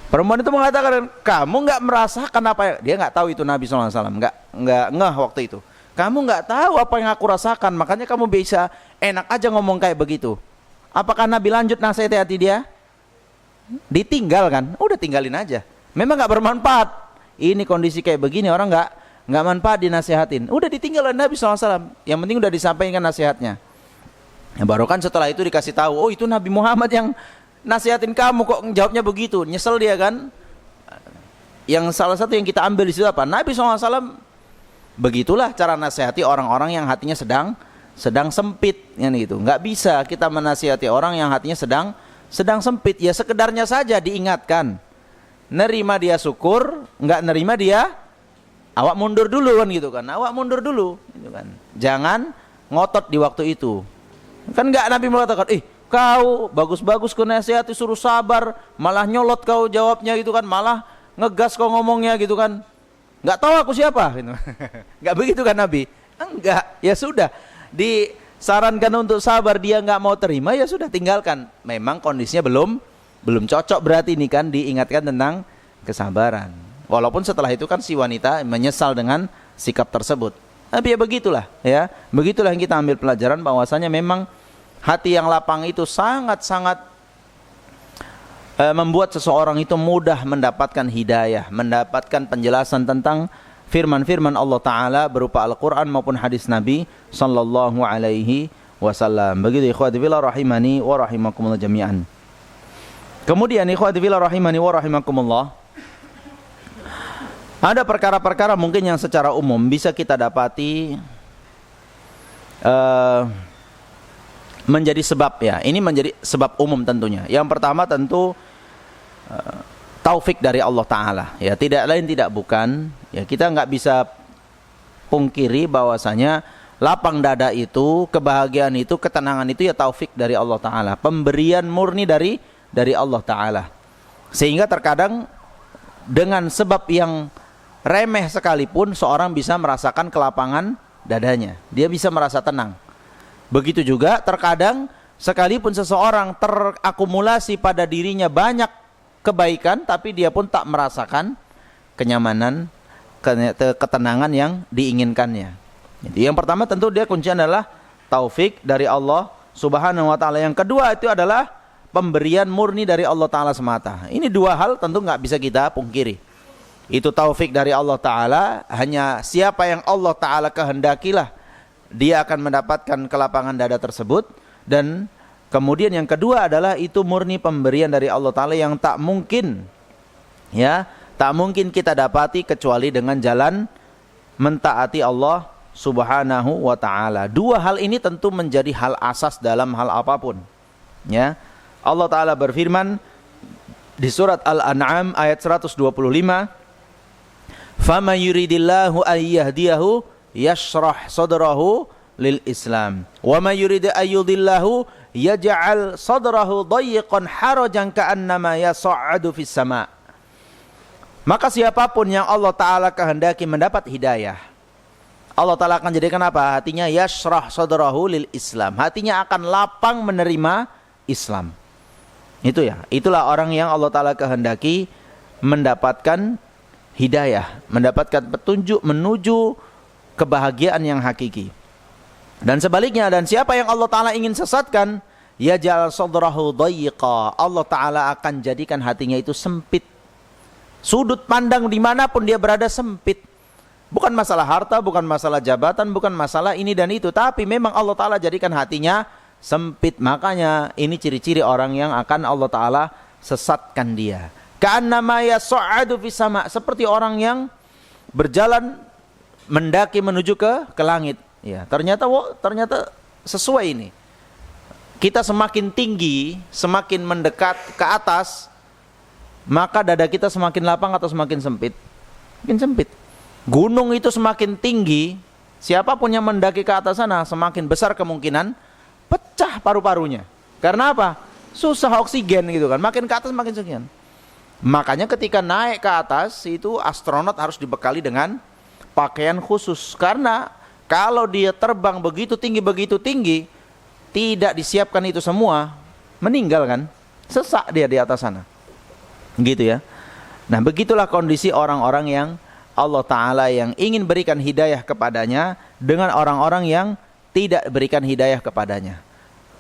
Perempuan itu mengatakan, kamu nggak merasakan apa yang... Dia nggak tahu itu Nabi SAW, nggak ngeh waktu itu. Kamu nggak tahu apa yang aku rasakan, makanya kamu bisa enak aja ngomong kayak begitu. Apakah Nabi lanjut nasihati dia? Ditinggal kan? Udah tinggalin aja. Memang nggak bermanfaat. Ini kondisi kayak begini orang nggak manfaat dinasihatin. Udah ditinggal oleh Nabi SAW. Yang penting udah disampaikan nasihatnya. Ya, baru kan setelah itu dikasih tahu, oh itu Nabi Muhammad yang nasihatin kamu, kok jawabnya begitu. Nyesel dia kan. Yang salah satu yang kita ambil di situ apa? Nabi SAW begitulah cara nasihati orang-orang yang hatinya sedang sempit, ya gitu. Nggak bisa kita menasihati orang yang hatinya sedang sempit. Ya sekedarnya saja diingatkan. Nerima dia syukur, nggak nerima dia awak mundur dulu kan gitu kan. Awak mundur dulu gitu kan. Jangan ngotot di waktu itu. Kan nggak Nabi mengatakan, kau bagus-bagus kau nasihati suruh sabar, malah nyolot kau jawabnya gitu kan, malah ngegas kau ngomongnya gitu kan. Nggak tahu aku siapa gitu. Nggak begitu kan Nabi? Enggak, ya sudah. Disarankan untuk sabar, dia nggak mau terima, ya sudah tinggalkan. Memang kondisinya belum cocok, berarti ini kan diingatkan tentang kesabaran. Walaupun setelah itu kan si wanita menyesal dengan sikap tersebut. Tapi ya begitulah, ya. Begitulah yang kita ambil pelajaran, bahwasanya memang hati yang lapang itu sangat-sangat membuat seseorang itu mudah mendapatkan hidayah, mendapatkan penjelasan tentang firman-firman Allah Ta'ala berupa Al-Quran maupun hadis Nabi Sallallahu Alaihi Wasallam. Begitu ikhwati fillah rahimani wa rahimakumullah jami'an. Kemudian ikhwati fillah rahimani wa rahimakumullah, ada perkara-perkara mungkin yang secara umum bisa kita dapati menjadi sebab, ya. Ini menjadi sebab umum tentunya. Yang pertama tentu taufik dari Allah Ta'ala, ya. Tidak lain tidak bukan, ya, kita nggak bisa pungkiri bahwasanya lapang dada itu, kebahagiaan itu, ketenangan itu ya taufik dari Allah Ta'ala, pemberian murni dari Allah Ta'ala. Sehingga terkadang dengan sebab yang remeh sekalipun seorang bisa merasakan kelapangan dadanya, dia bisa merasa tenang. Begitu juga terkadang sekalipun seseorang terakumulasi pada dirinya banyak kebaikan, tapi dia pun tak merasakan kenyamanan, ketenangan yang diinginkannya. Jadi yang pertama tentu dia kuncinya adalah taufik dari Allah Subhanahu wa Ta'ala. Yang kedua itu adalah pemberian murni dari Allah Ta'ala semata. Ini dua hal tentu nggak bisa kita pungkiri. Itu taufik dari Allah Ta'ala, hanya siapa yang Allah Ta'ala kehendakilah dia akan mendapatkan kelapangan dada tersebut. Dan kemudian yang kedua adalah itu murni pemberian dari Allah Ta'ala yang tak mungkin, ya, tak mungkin kita dapati kecuali dengan jalan mentaati Allah Subhanahu wa Ta'ala. Dua hal ini tentu menjadi hal asas dalam hal apapun, ya. Allah Ta'ala berfirman di surat Al-An'am ayat 125, "Faman yuridillahu an yahdiyahu yashrah sadrahu lil Islam, wa man yurid an yudillahu yaj'al sadrahu dayyqan harajan ka'annama yas'adu fis sama'." Maka siapapun yang Allah Ta'ala kehendaki mendapat hidayah, Allah Ta'ala akan jadikan apa? Hatinya yashrah sadrahu lil Islam, hatinya akan lapang menerima Islam. Itu ya, itulah orang yang Allah Ta'ala kehendaki mendapatkan hidayah, mendapatkan petunjuk menuju kebahagiaan yang hakiki. Dan sebaliknya, dan siapa yang Allah Ta'ala ingin sesatkan, yaj'al sadrahu dayyqa, Allah Ta'ala akan jadikan hatinya itu sempit. Sudut pandang dimanapun dia berada sempit. Bukan masalah harta, bukan masalah jabatan, bukan masalah ini dan itu, tapi memang Allah Ta'ala jadikan hatinya sempit. Makanya ini ciri-ciri orang yang akan Allah Ta'ala sesatkan dia. Ka'annama yas'adu fis sama', seperti orang yang berjalan mendaki menuju ke langit. Ya, ternyata sesuai ini. Kita semakin tinggi, semakin mendekat ke atas, maka dada kita semakin lapang atau semakin sempit? Semakin sempit. Gunung itu semakin tinggi, siapapun yang mendaki ke atas sana semakin besar kemungkinan pecah paru-parunya. Karena apa? Susah oksigen gitu kan. Makin ke atas makin oksigen. Makanya ketika naik ke atas itu astronot harus dibekali dengan pakaian khusus. Karena kalau dia terbang begitu tinggi, tidak disiapkan itu semua, meninggal kan? Sesak dia di atas sana. Gitu ya. Nah, begitulah kondisi orang-orang yang Allah Ta'ala yang ingin berikan hidayah kepadanya dengan orang-orang yang tidak berikan hidayah kepadanya.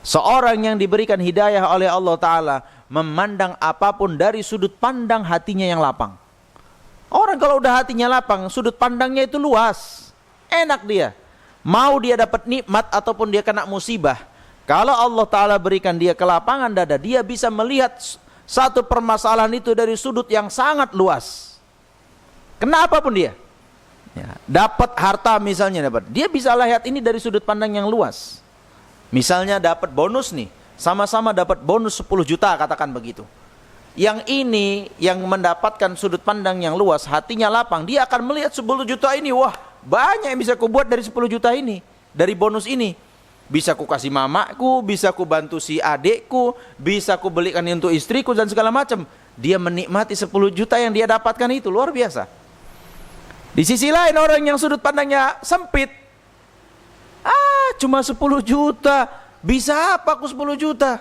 Seorang yang diberikan hidayah oleh Allah Ta'ala memandang apapun dari sudut pandang hatinya yang lapang. Orang kalau udah hatinya lapang, sudut pandangnya itu luas, enak dia. Mau dia dapat nikmat ataupun dia kena musibah, kalau Allah Ta'ala berikan dia kelapangan dada, dia bisa melihat satu permasalahan itu dari sudut yang sangat luas. Kenapa pun dia dapat harta misalnya, dia bisa lihat ini dari sudut pandang yang luas. Misalnya dapat bonus nih, sama-sama dapat bonus 10 juta katakan begitu. Yang ini yang mendapatkan sudut pandang yang luas, hatinya lapang, dia akan melihat 10 juta ini, wah banyak yang bisa kubuat dari 10 juta ini, dari bonus ini. Bisa ku kasih mamaku, bisa ku bantu si adekku, bisa ku belikan untuk istriku dan segala macam. Dia menikmati 10 juta yang dia dapatkan itu, luar biasa. Di sisi lain orang yang sudut pandangnya sempit, cuma 10 juta, bisa apa aku 10 juta?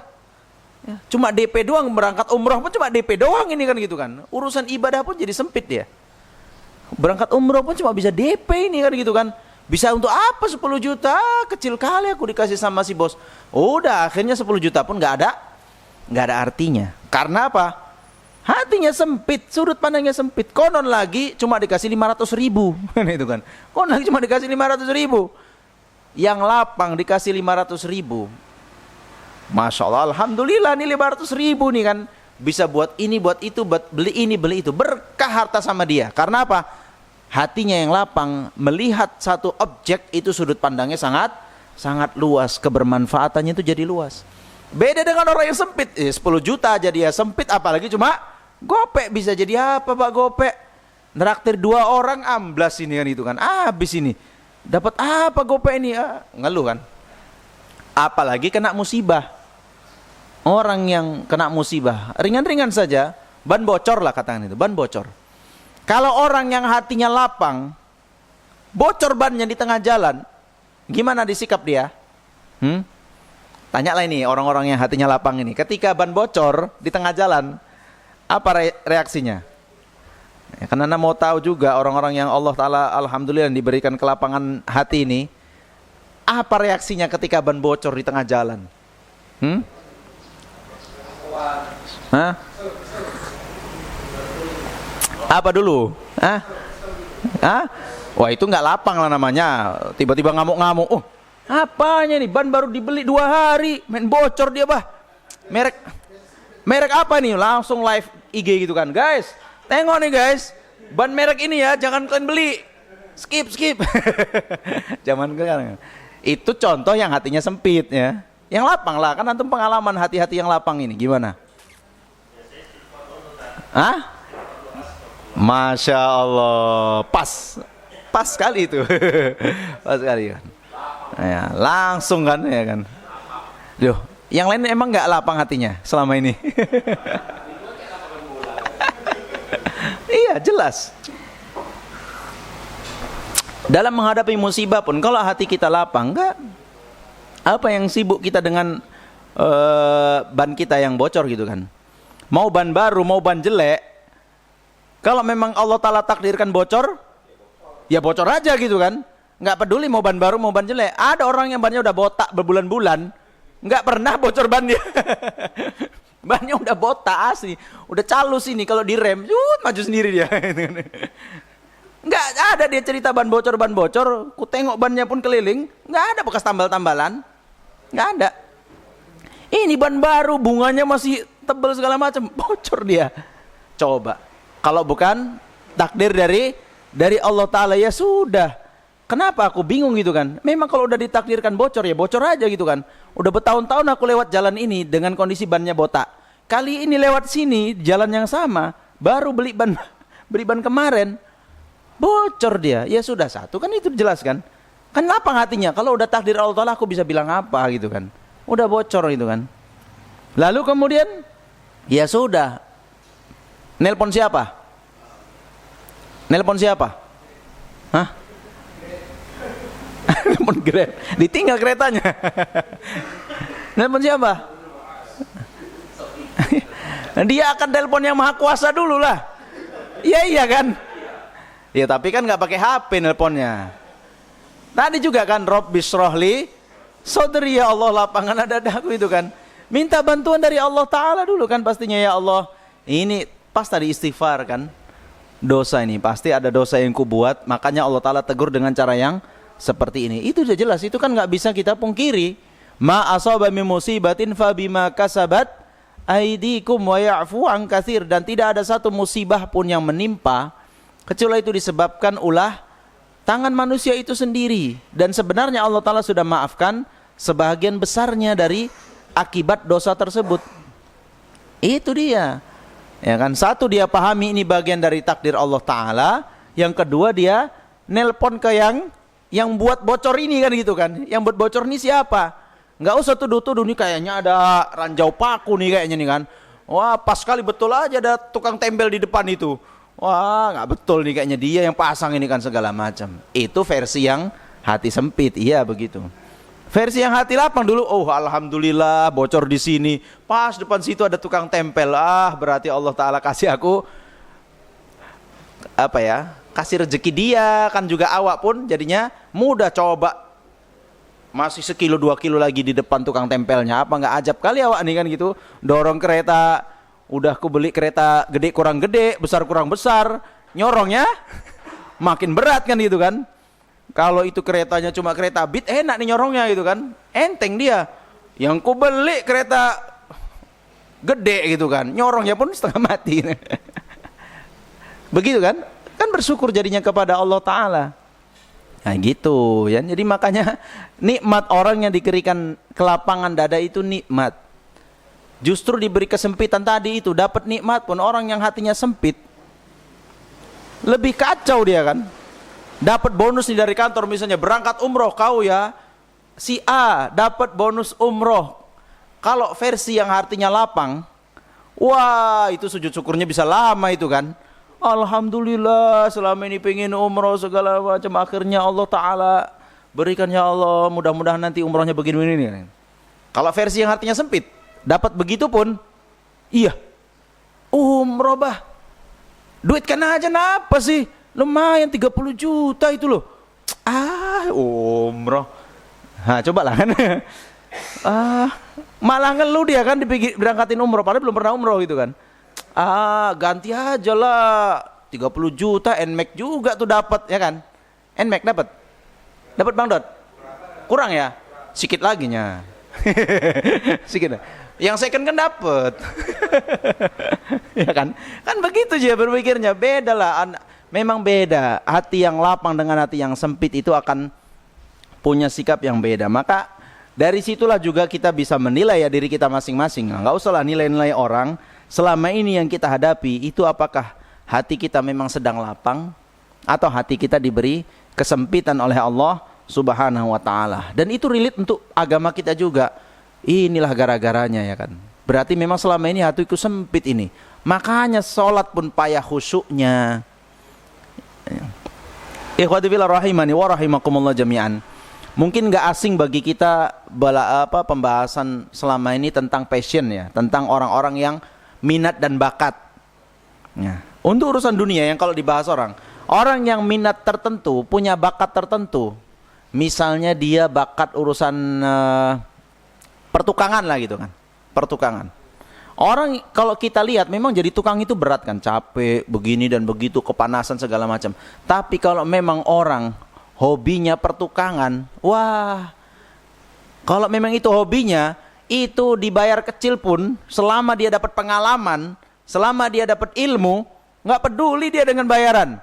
Ya, cuma DP doang, berangkat umroh pun cuma DP doang ini kan gitu kan. Urusan ibadah pun jadi sempit dia. Berangkat umroh pun cuma bisa DP ini kan gitu kan. Bisa untuk apa 10 juta? Kecil kali aku dikasih sama si bos. Udah akhirnya 10 juta pun nggak ada artinya. Karena apa? Hatinya sempit, sudut pandangnya sempit. Konon lagi cuma dikasih 500 ribu. Itu kan. Konon lagi cuma dikasih 500 ribu. Yang lapang dikasih 500 ribu. Masya Allah, Alhamdulillah nih 500 ribu nih kan. Bisa buat ini, buat itu, buat beli ini, beli itu. Berkah harta sama dia. Karena apa? Hatinya yang lapang, melihat satu objek itu sudut pandangnya sangat luas. Kebermanfaatannya itu jadi luas. Beda dengan orang yang sempit. 10 juta aja dia sempit, apalagi cuma gopek. Bisa jadi apa Pak gopek? Neraktir 2 orang amblas ini kan itu kan. Habis ini. Dapat apa gopek ini? Ngeluh kan. Apalagi kena musibah. Orang yang kena musibah ringan-ringan saja, ban bocor lah katakan itu, ban bocor. Kalau orang yang hatinya lapang, bocor bannya di tengah jalan, gimana disikap dia? Tanyalah ini orang-orang yang hatinya lapang ini, ketika ban bocor di tengah jalan, apa reaksinya? Ya, karena Anda mau tahu juga orang-orang yang Allah Ta'ala Alhamdulillah diberikan kelapangan hati ini, apa reaksinya ketika ban bocor di tengah jalan? Apa dulu? Wah itu nggak lapang lah namanya. Tiba-tiba ngamuk-ngamuk. Oh, apanya nih? Ban baru dibeli 2 hari, main bocor dia bah. Merek apa nih? Langsung live IG gitu kan, guys. Tengok nih guys, ban merek ini ya, jangan kalian beli. Skip. Jangan kalian. Itu contoh yang hatinya sempit ya. Yang lapang lah, kan antum pengalaman hati-hati yang lapang ini gimana? Masya Allah, pas sekali itu. Pas sekali kan. Ya, langsung kan ya kan. Loh, yang lain emang nggak lapang hatinya selama ini. Iya, jelas. Dalam menghadapi musibah pun kalau hati kita lapang, enggak. Apa yang sibuk kita dengan ban kita yang bocor gitu kan. Mau ban baru, mau ban jelek, kalau memang Allah Ta'ala takdirkan bocor, ya bocor aja gitu kan. Nggak peduli mau ban baru, mau ban jelek. Ada orang yang bannya udah botak berbulan-bulan, nggak pernah bocor bannya. Bannya udah botak asli, udah calus ini, kalau direm, maju sendiri dia. Nggak ada dia cerita ban bocor, ku tengok bannya pun keliling, nggak ada bekas tambal-tambalan, nggak ada. Ini ban baru, bunganya masih tebal segala macam, bocor dia. Coba, kalau bukan takdir dari Allah Ta'ala, ya sudah. Kenapa aku bingung gitu kan? Memang kalau udah ditakdirkan bocor, ya bocor aja gitu kan. Udah bertahun-tahun aku lewat jalan ini dengan kondisi bannya botak. Kali ini lewat sini, jalan yang sama, baru beli ban kemarin, bocor dia. Ya sudah, satu kan itu jelas kan. Kan lapang hatinya, kalau udah takdir Allah Ta'ala aku bisa bilang apa gitu kan. Udah bocor gitu kan. Lalu kemudian, ya sudah. Nelpon siapa? Nelpon Grab. Ditinggal keretanya. Nelpon siapa? Dia akan telepon yang maha kuasa dulu lah. Iya kan? Ya tapi kan nggak pakai HP nelponnya. Tadi juga kan Rabbis rohli sodri, ya Allah lapangan dadaku itu kan. Minta bantuan dari Allah Ta'ala dulu kan pastinya, ya Allah. Ini pas tadi istighfar kan. Dosa ini pasti ada dosa yang kubuat, makanya Allah Ta'ala tegur dengan cara yang seperti ini. Itu sudah jelas, itu kan nggak bisa kita pungkiri. Ma asaba min musibatin fa bima kasabat aidikum wa ya'fu an katsir, dan tidak ada satu musibah pun yang menimpa kecuali itu disebabkan ulah tangan manusia itu sendiri, dan sebenarnya Allah Ta'ala sudah maafkan sebagian besarnya dari akibat dosa tersebut. Itu dia, ya kan? Satu, dia pahami ini bagian dari takdir Allah Ta'ala. Yang kedua, dia nelpon ke yang buat bocor ini kan gitu kan. Yang buat bocor ini siapa? Nggak usah tuduh-tuduh, nih kayaknya ada ranjau paku nih kayaknya nih kan. Wah pas sekali betul aja ada tukang tempel di depan itu. Wah nggak betul nih kayaknya dia yang pasang ini kan, segala macam. Itu versi yang hati sempit, iya begitu. Versi yang hati lapang dulu, oh alhamdulillah bocor di sini. Pas depan situ ada tukang tempel. Ah berarti Allah Ta'ala kasih aku apa ya? Kasih rezeki dia, kan juga awak pun jadinya mudah coba. Masih sekilo 2 kilo lagi di depan tukang tempelnya, apa nggak ajab kali awak nih kan gitu. Dorong kereta, udah aku beli kereta gede kurang gede, besar kurang besar, nyorongnya makin berat kan gitu kan. Kalau itu keretanya cuma kereta Beat, enak nih nyorongnya gitu kan, enteng dia. Yang ku beli kereta gede gitu kan, nyorongnya pun setengah mati. Begitu kan? Kan bersyukur jadinya kepada Allah Ta'ala. Nah gitu ya. Jadi makanya nikmat orang yang diberikan kelapangan dada itu nikmat. Justru diberi kesempitan tadi itu, dapat nikmat pun orang yang hatinya sempit lebih kacau dia kan. Dapat bonus nih dari kantor, misalnya berangkat umroh kau ya, si A dapat bonus umroh. Kalau versi yang hatinya lapang, wah itu sujud syukurnya bisa lama itu kan. Alhamdulillah selama ini pengen umroh segala macam, akhirnya Allah Ta'ala berikan, ya Allah mudah-mudahan nanti umrohnya begini-begini. Kalau versi yang hatinya sempit, dapat begitu pun, iya umroh bah, duit kan aja napa sih, lumayan 30 juta itu loh. Umroh, nah coba lah kan. Malah ngeluh dia kan berangkatin umroh, padahal belum pernah umroh gitu kan. Ganti aja lah, 30 juta NMAX juga tuh dapat ya kan. NMAX dapat Bang Dot, kurang ya, sikit lagi nya. Sikit. Yang second kan dapat. Ya kan begitu aja berpikirnya. Beda lah, memang beda. Hati yang lapang dengan hati yang sempit itu akan punya sikap yang beda. Maka dari situlah juga kita bisa menilai ya diri kita masing-masing. Nggak usah lah nilai-nilai orang. Selama ini yang kita hadapi itu apakah hati kita memang sedang lapang atau hati kita diberi kesempitan oleh Allah Subhanahu wa Ta'ala. Dan itu relate untuk agama kita juga. Inilah gara-garanya ya kan. Berarti memang selama ini hatiku sempit ini. Makanya sholat pun payah khusyuknya. Ikhwati fillah rahimani wa rahimakumullah jami'an. Mungkin gak asing bagi kita pembahasan selama ini tentang passion ya, tentang orang-orang yang minat dan bakat. Ya. Untuk urusan dunia yang kalau dibahas orang yang minat tertentu, punya bakat tertentu, misalnya dia bakat urusan pertukangan lah gitu kan, pertukangan. Orang kalau kita lihat memang jadi tukang itu berat kan, capek, begini dan begitu, kepanasan segala macam. Tapi kalau memang orang hobinya pertukangan, wah, kalau memang itu hobinya, itu dibayar kecil pun, selama dia dapat pengalaman, selama dia dapat ilmu, nggak peduli dia dengan bayaran.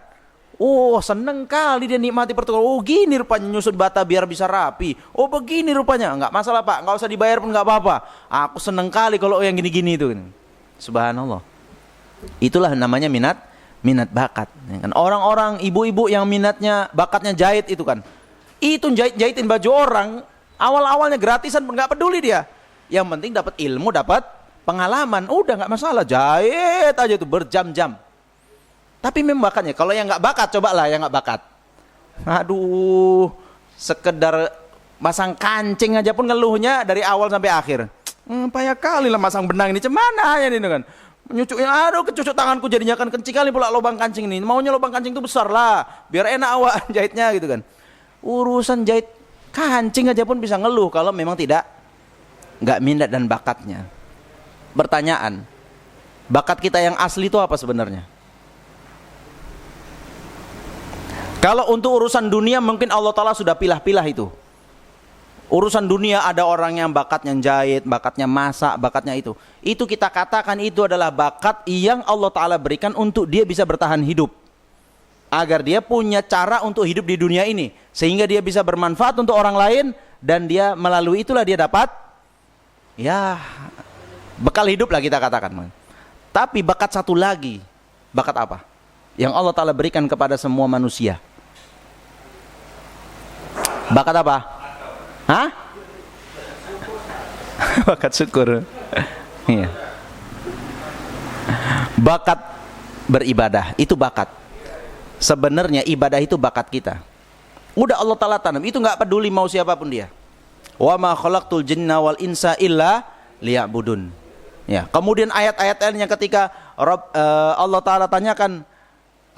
Oh seneng kali dia nikmati pertukangan. Oh gini rupanya nyusun bata biar bisa rapi. Oh begini rupanya, nggak masalah pak, nggak usah dibayar pun nggak apa-apa. Aku seneng kali kalau yang gini-gini itu. Subhanallah. Itulah namanya minat bakat. Orang-orang ibu-ibu yang minatnya bakatnya jahit itu kan, itu jahitin baju orang, awal-awalnya gratisan pun nggak peduli dia. Yang penting dapat ilmu, dapat pengalaman, udah nggak masalah, jahit aja tuh berjam-jam. Tapi memang bakatnya. Kalau yang nggak bakat, cobalah yang nggak bakat. Aduh, sekedar masang kancing aja pun ngeluhnya dari awal sampai akhir. Payah kali lah masang benang ini, cemana ya ini kan. Nyucuknya, aduh kecucuk tanganku jadinya kan kencing kali pula lubang kancing ini. Maunya lubang kancing itu besar lah, biar enak awak jahitnya gitu kan. Urusan jahit kancing aja pun bisa ngeluh kalau memang nggak minat dan bakatnya. Pertanyaan, bakat kita yang asli itu apa sebenarnya? Kalau untuk urusan dunia mungkin Allah Ta'ala sudah pilah-pilah itu. Urusan dunia ada orang yang bakatnya jahit, bakatnya masak, bakatnya itu. Itu kita katakan itu adalah bakat yang Allah Ta'ala berikan untuk dia bisa bertahan hidup. Agar dia punya cara untuk hidup di dunia ini. Sehingga dia bisa bermanfaat untuk orang lain. Dan dia melalui itulah dia dapat, ya, bekal hidup lah kita katakan. Tapi bakat satu lagi. Bakat apa? Yang Allah Ta'ala berikan kepada semua manusia. Bakat apa? Hah? Bakat syukur. Iya. Bakat beribadah itu bakat. Sebenarnya ibadah itu bakat kita. Udah Allah Ta'ala tanam, itu nggak peduli mau siapapun dia. Wa ma khalaqtul jinna wal insa illa liya'budun. Ya, kemudian ayat-ayat lainnya ketika Allah Ta'ala tanyakan,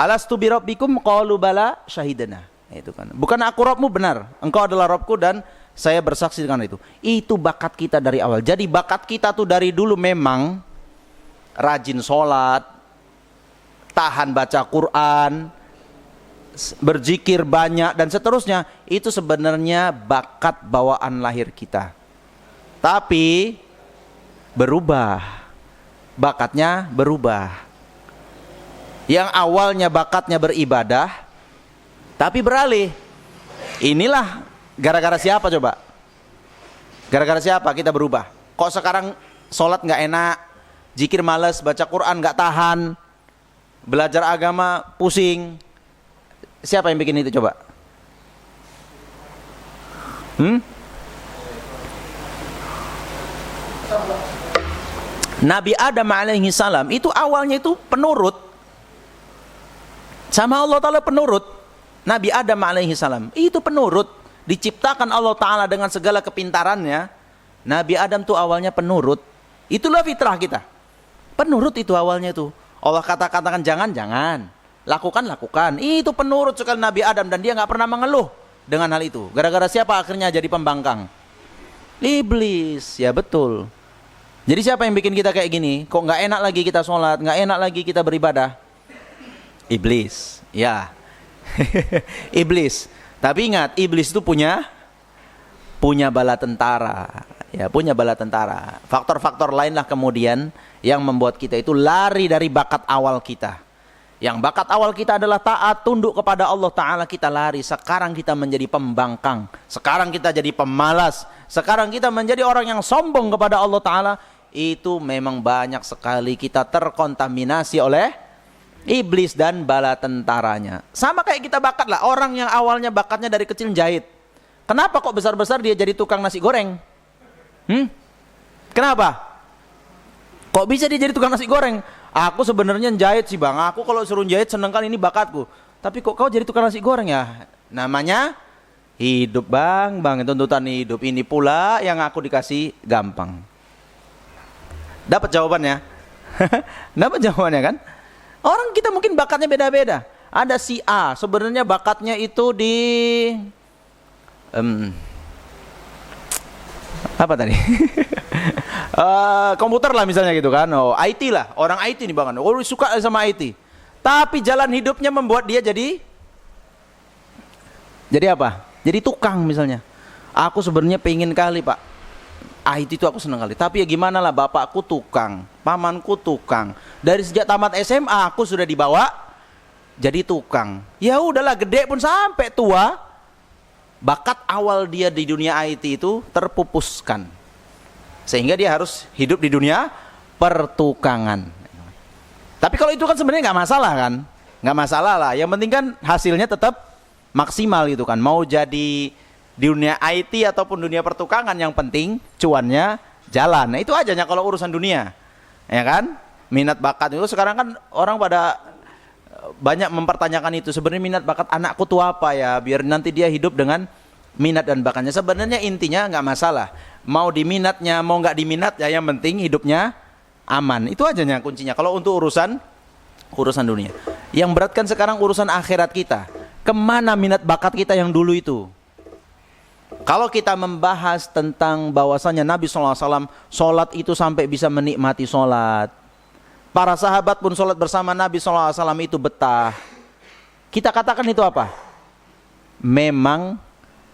alastu bi rabbikum qalu bala syahidana. Itu kan. Bukan aku Rabbmu, benar. Engkau adalah Rabbku dan saya bersaksi dengan itu. Itu bakat kita dari awal. Jadi bakat kita tuh dari dulu memang rajin sholat, tahan baca Quran, berzikir banyak dan seterusnya. Itu sebenarnya bakat bawaan lahir kita. Tapi berubah. Bakatnya berubah. Yang awalnya bakatnya beribadah, tapi beralih. Inilah gara-gara siapa coba? Gara-gara siapa kita berubah? Kok sekarang sholat nggak enak, zikir males, baca Quran nggak tahan, belajar agama pusing? Siapa yang bikin itu coba? Nabi Adam alaihi salam itu awalnya itu penurut sama Allah Ta'ala, penurut. Nabi Adam alaihi salam itu penurut, diciptakan Allah Ta'ala dengan segala kepintarannya. Nabi Adam tuh awalnya penurut. Itulah fitrah kita, penurut itu awalnya tuh. Allah katakan jangan, lakukan. Itu penurut sekali Nabi Adam, dan dia nggak pernah mengeluh dengan hal itu. Gara-gara siapa akhirnya jadi pembangkang? Iblis, ya betul. Jadi siapa yang bikin kita kayak gini? Kok nggak enak lagi kita sholat, nggak enak lagi kita beribadah? Iblis, ya. Iblis. Tapi ingat, iblis itu punya bala tentara, ya, punya bala tentara. Faktor-faktor lainlah kemudian yang membuat kita itu lari dari bakat awal kita. Yang bakat awal kita adalah taat, tunduk kepada Allah Ta'ala, kita lari. Sekarang kita menjadi pembangkang, sekarang kita jadi pemalas, sekarang kita menjadi orang yang sombong kepada Allah Ta'ala. Itu memang banyak sekali kita terkontaminasi oleh iblis dan bala tentaranya. Sama kayak kita bakat lah. Orang yang awalnya bakatnya dari kecil jahit, kenapa kok besar-besar dia jadi tukang nasi goreng? Kenapa? Kok bisa dia jadi tukang nasi goreng? Aku sebenarnya jahit sih bang, aku kalau suruh jahit seneng kali, ini bakatku. Tapi kok kau jadi tukang nasi goreng ya? Namanya hidup bang, tuntutan hidup. Ini pula yang aku dikasih gampang. Dapat jawabannya? Dapat jawabannya kan? Orang kita mungkin bakatnya beda-beda. Ada si A, sebenarnya bakatnya itu di apa tadi? Komputer lah misalnya gitu kan. Oh, IT lah, orang IT nih bang. Oh, suka sama IT. Tapi jalan hidupnya membuat dia jadi apa? Jadi tukang misalnya. Aku sebenarnya pengen kali pak, IT itu aku senang kali. Tapi ya gimana lah, bapakku tukang, pamanku tukang. Dari sejak tamat SMA aku sudah dibawa jadi tukang. Ya udahlah, gede pun sampai tua, bakat awal dia di dunia IT itu terpupuskan. Sehingga dia harus hidup di dunia pertukangan. Tapi kalau itu kan sebenarnya nggak masalah kan? Nggak masalah lah. Yang penting kan hasilnya tetap maksimal gitu kan. Mau jadi di dunia IT ataupun dunia pertukangan, yang penting cuannya jalan. Nah itu aja kalau urusan dunia, ya kan? Minat bakat itu sekarang kan orang pada banyak mempertanyakan itu. Sebenarnya minat bakat anakku tuh apa ya, biar nanti dia hidup dengan minat dan bakatnya. Sebenarnya intinya nggak masalah, mau diminatnya mau nggak diminat ya, yang penting hidupnya aman. Itu ajanya kuncinya. Kalau untuk urusan dunia. Yang beratkan sekarang urusan akhirat kita. Kemana minat bakat kita yang dulu itu? Kalau kita membahas tentang bahwasanya Nabi SAW sholat itu sampai bisa menikmati sholat. Para sahabat pun sholat bersama Nabi SAW itu betah. Kita katakan itu apa? Memang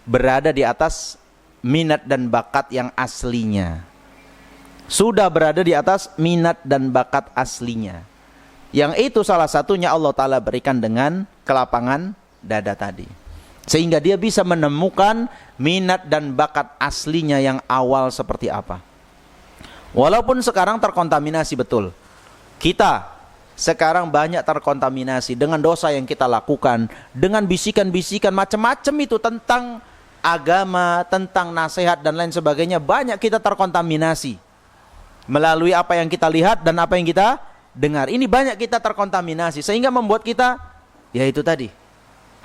berada di atas minat dan bakat yang aslinya. Sudah berada di atas minat dan bakat aslinya. Yang itu salah satunya Allah Ta'ala berikan dengan kelapangan dada tadi. Sehingga dia bisa menemukan minat dan bakat aslinya yang awal seperti apa. Walaupun sekarang terkontaminasi betul. Kita sekarang banyak terkontaminasi dengan dosa yang kita lakukan. Dengan bisikan-bisikan macam-macam itu tentang agama, tentang nasihat dan lain sebagainya. Banyak kita terkontaminasi. Melalui apa yang kita lihat dan apa yang kita dengar. Ini banyak kita terkontaminasi. Sehingga membuat kita, ya itu tadi,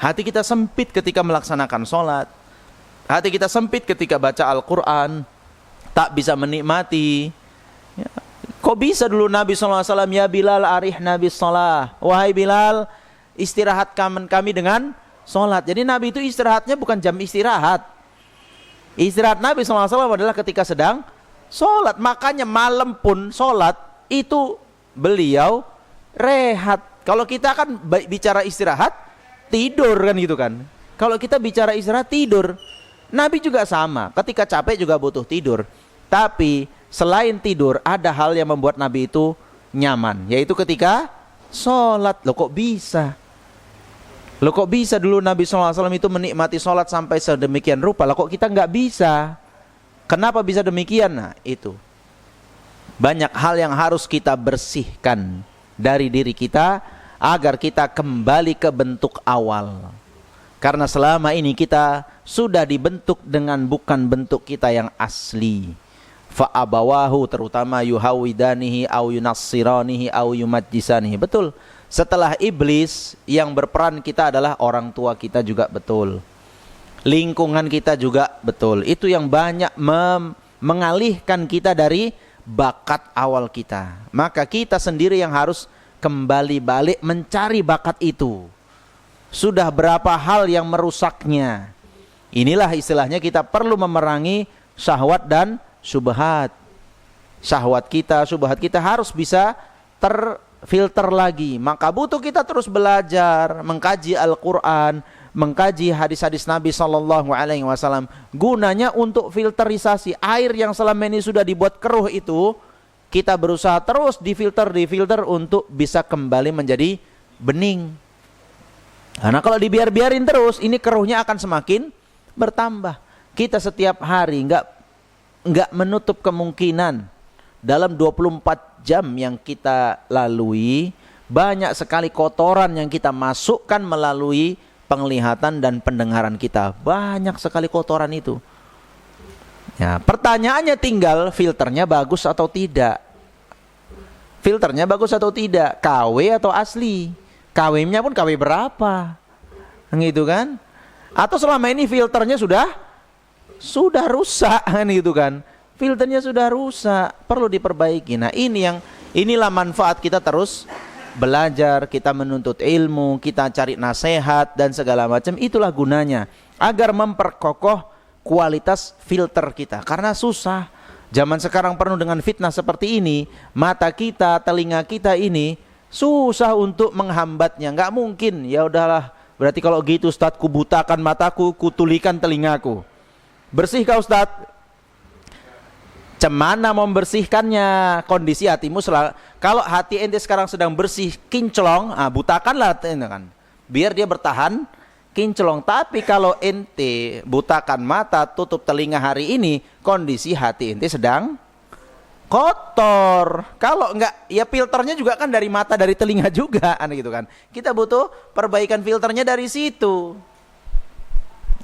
hati kita sempit ketika melaksanakan sholat. Hati kita sempit ketika baca Al-Quran. Tak bisa menikmati. Ya. Kok bisa dulu Nabi SAW, ya Bilal arih Nabi sholat. Wahai Bilal, istirahatkan kami dengan sholat. Jadi Nabi itu istirahatnya bukan jam istirahat. Istirahat Nabi SAW adalah ketika sedang sholat. Makanya malam pun sholat itu beliau rehat. Kalau kita kan bicara istirahat, tidur kan gitu kan. Kalau kita bicara istirahat, tidur. Nabi juga sama, ketika capek juga butuh tidur. Tapi selain tidur, ada hal yang membuat Nabi itu nyaman, yaitu ketika sholat. Loh kok bisa? Loh kok bisa dulu Nabi SAW itu menikmati sholat sampai sedemikian rupa? Loh kok kita nggak bisa? Kenapa bisa demikian? Nah itu banyak hal yang harus kita bersihkan dari diri kita agar kita kembali ke bentuk awal. Karena selama ini kita sudah dibentuk dengan bukan bentuk kita yang asli. Fa'abawahu, terutama yuhawidanihi au yunassiranihi au yumajjisanihi. Betul. Setelah iblis, yang berperan kita adalah orang tua kita juga, betul. Lingkungan kita juga, betul. Itu yang banyak mengalihkan kita dari bakat awal kita. Maka kita sendiri yang harus kembali balik mencari bakat itu. Sudah berapa hal yang merusaknya. Inilah istilahnya kita perlu memerangi syahwat dan syubhat. Syahwat kita, syubhat kita harus bisa terfilter lagi. Maka butuh kita terus belajar, mengkaji Al-Quran, mengkaji hadis-hadis Nabi SAW. Gunanya untuk filterisasi air yang selama ini sudah dibuat keruh itu. Kita berusaha terus difilter untuk bisa kembali menjadi bening. Karena kalau dibiarin terus, ini keruhnya akan semakin bertambah. Kita setiap hari nggak menutup kemungkinan dalam 24 jam yang kita lalui, banyak sekali kotoran yang kita masukkan melalui penglihatan dan pendengaran kita. Banyak sekali kotoran itu. Ya, pertanyaannya tinggal filternya bagus atau tidak. Filternya bagus atau tidak, KW atau asli. KW-nya pun KW berapa? Gitu kan? Atau selama ini filternya sudah rusak kan gitu kan? Filternya sudah rusak, perlu diperbaiki. Nah, inilah manfaat kita terus belajar, kita menuntut ilmu, kita cari nasihat dan segala macam. Itulah gunanya agar memperkokoh kualitas filter kita. Karena susah. Zaman sekarang penuh dengan fitnah seperti ini, mata kita, telinga kita ini susah untuk menghambatnya. Nggak mungkin. Ya udahlah, berarti kalau gitu Ustadz, kubutakan mataku, kutulikan telingaku. Bersihkah Ustadz? Cemana membersihkannya? Kondisi hatimu kalau hati ente sekarang sedang bersih, kinclong, butakanlah kan. Biar dia bertahan kinclong. Tapi kalau ente butakan mata, tutup telinga hari ini, kondisi hati ente sedang kotor. Kalau enggak, ya filternya juga kan dari mata, dari telinga juga, gitu kan. Kita butuh perbaikan filternya dari situ.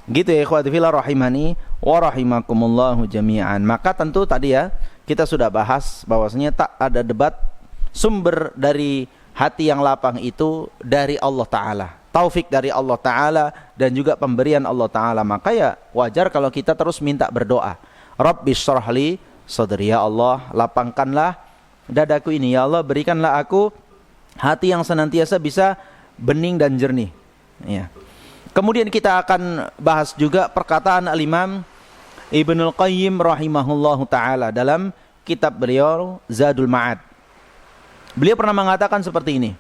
Gitu ya ikhwati fillah rahimani wa rahimakumullahu jami'an. Maka tentu tadi ya kita sudah bahas bahwasanya tak ada debat, sumber dari hati yang lapang itu dari Allah Ta'ala, taufik dari Allah Ta'ala dan juga pemberian Allah Ta'ala. Maka ya wajar kalau kita terus minta berdoa, Rabbi syrahli sadri, ya Allah lapangkanlah dadaku ini. Ya Allah, berikanlah aku hati yang senantiasa bisa bening dan jernih. Ya. Kemudian kita akan bahas juga perkataan Al-Imam Ibnul Qayyim rahimahullahu ta'ala dalam kitab beliau Zadul Ma'ad. Beliau pernah mengatakan seperti ini.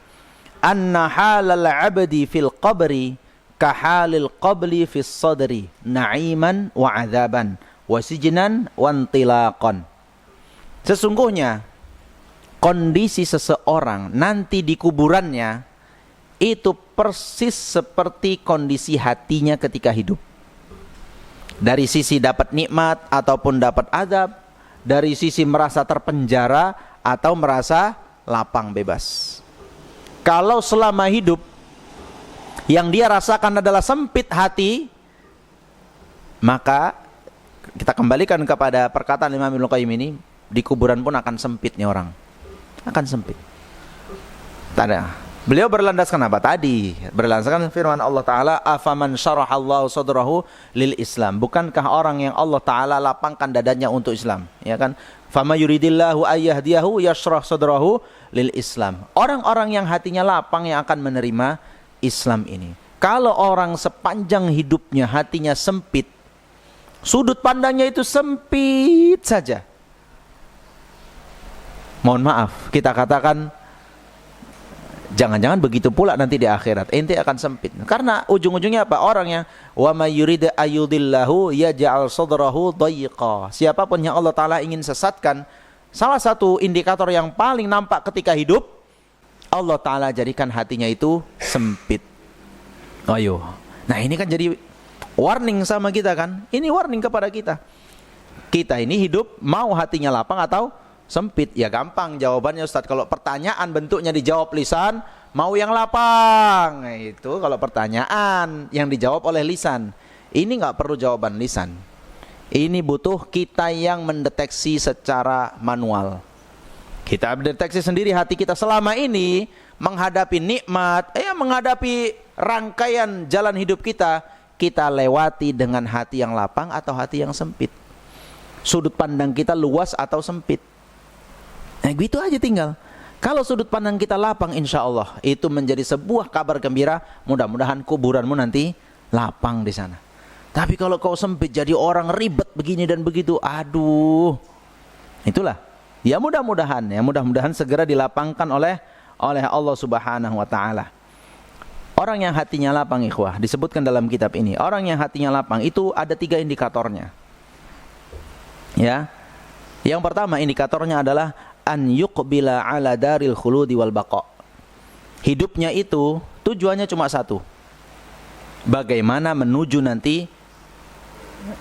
Anna halal abdi fil qabri kahalil qabli fis sadri na'iman wa adzaban wa sijnan wa intilaqan. Sesungguhnya kondisi seseorang nanti di kuburannya itu persis seperti kondisi hatinya ketika hidup. Dari sisi dapat nikmat ataupun dapat azab, dari sisi merasa terpenjara atau merasa lapang bebas. Kalau selama hidup yang dia rasakan adalah sempit hati, maka kita kembalikan kepada perkataan Imam Ibnu Qayyim ini, di kuburan pun akan sempitnya orang. Akan sempit. Tanda. Beliau berlandaskan apa tadi? Berlandaskan firman Allah Ta'ala, afaman syarahallahu sadrahu lil Islam. Bukankah orang yang Allah Ta'ala lapangkan dadanya untuk Islam? Ya kan? Fama yuridillahu ayyahdiyahu yashrah sadrahu lil Islam. Orang-orang yang hatinya lapang yang akan menerima Islam ini. Kalau orang sepanjang hidupnya hatinya sempit, sudut pandangnya itu sempit saja. Mohon maaf, kita katakan jangan-jangan begitu pula nanti di akhirat, ente akan sempit. Karena ujung-ujungnya apa? Orang yang wa may yurid ayyudillahu yaj'al sadrahu dayiqa. Siapapun yang Allah Ta'ala ingin sesatkan, salah satu indikator yang paling nampak ketika hidup, Allah Ta'ala jadikan hatinya itu sempit. Ayo. Nah, ini kan jadi warning sama kita kan? Ini warning kepada kita. Kita ini hidup mau hatinya lapang atau sempit? Ya gampang jawabannya Ustaz. Kalau pertanyaan bentuknya dijawab lisan, mau yang lapang. Nah, itu kalau pertanyaan yang dijawab oleh lisan. Ini nggak perlu jawaban lisan. Ini butuh kita yang mendeteksi secara manual. Kita mendeteksi sendiri hati kita selama ini menghadapi nikmat, menghadapi rangkaian jalan hidup kita, kita lewati dengan hati yang lapang atau hati yang sempit. Sudut pandang kita luas atau sempit. Nah, gitu aja tinggal. Kalau sudut pandang kita lapang, insya Allah itu menjadi sebuah kabar gembira. Mudah-mudahan kuburanmu nanti lapang di sana. Tapi kalau kau sempit, jadi orang ribet begini dan begitu, aduh, itulah. Ya mudah-mudahan segera dilapangkan oleh Allah Subhanahu Wa Taala. Orang yang hatinya lapang, ikhwah, disebutkan dalam kitab ini. Orang yang hatinya lapang itu ada 3 indikatornya. Ya, yang pertama indikatornya adalah an yuqbila ala daril khuludi wal baqa. Hidupnya itu tujuannya cuma satu. Bagaimana menuju nanti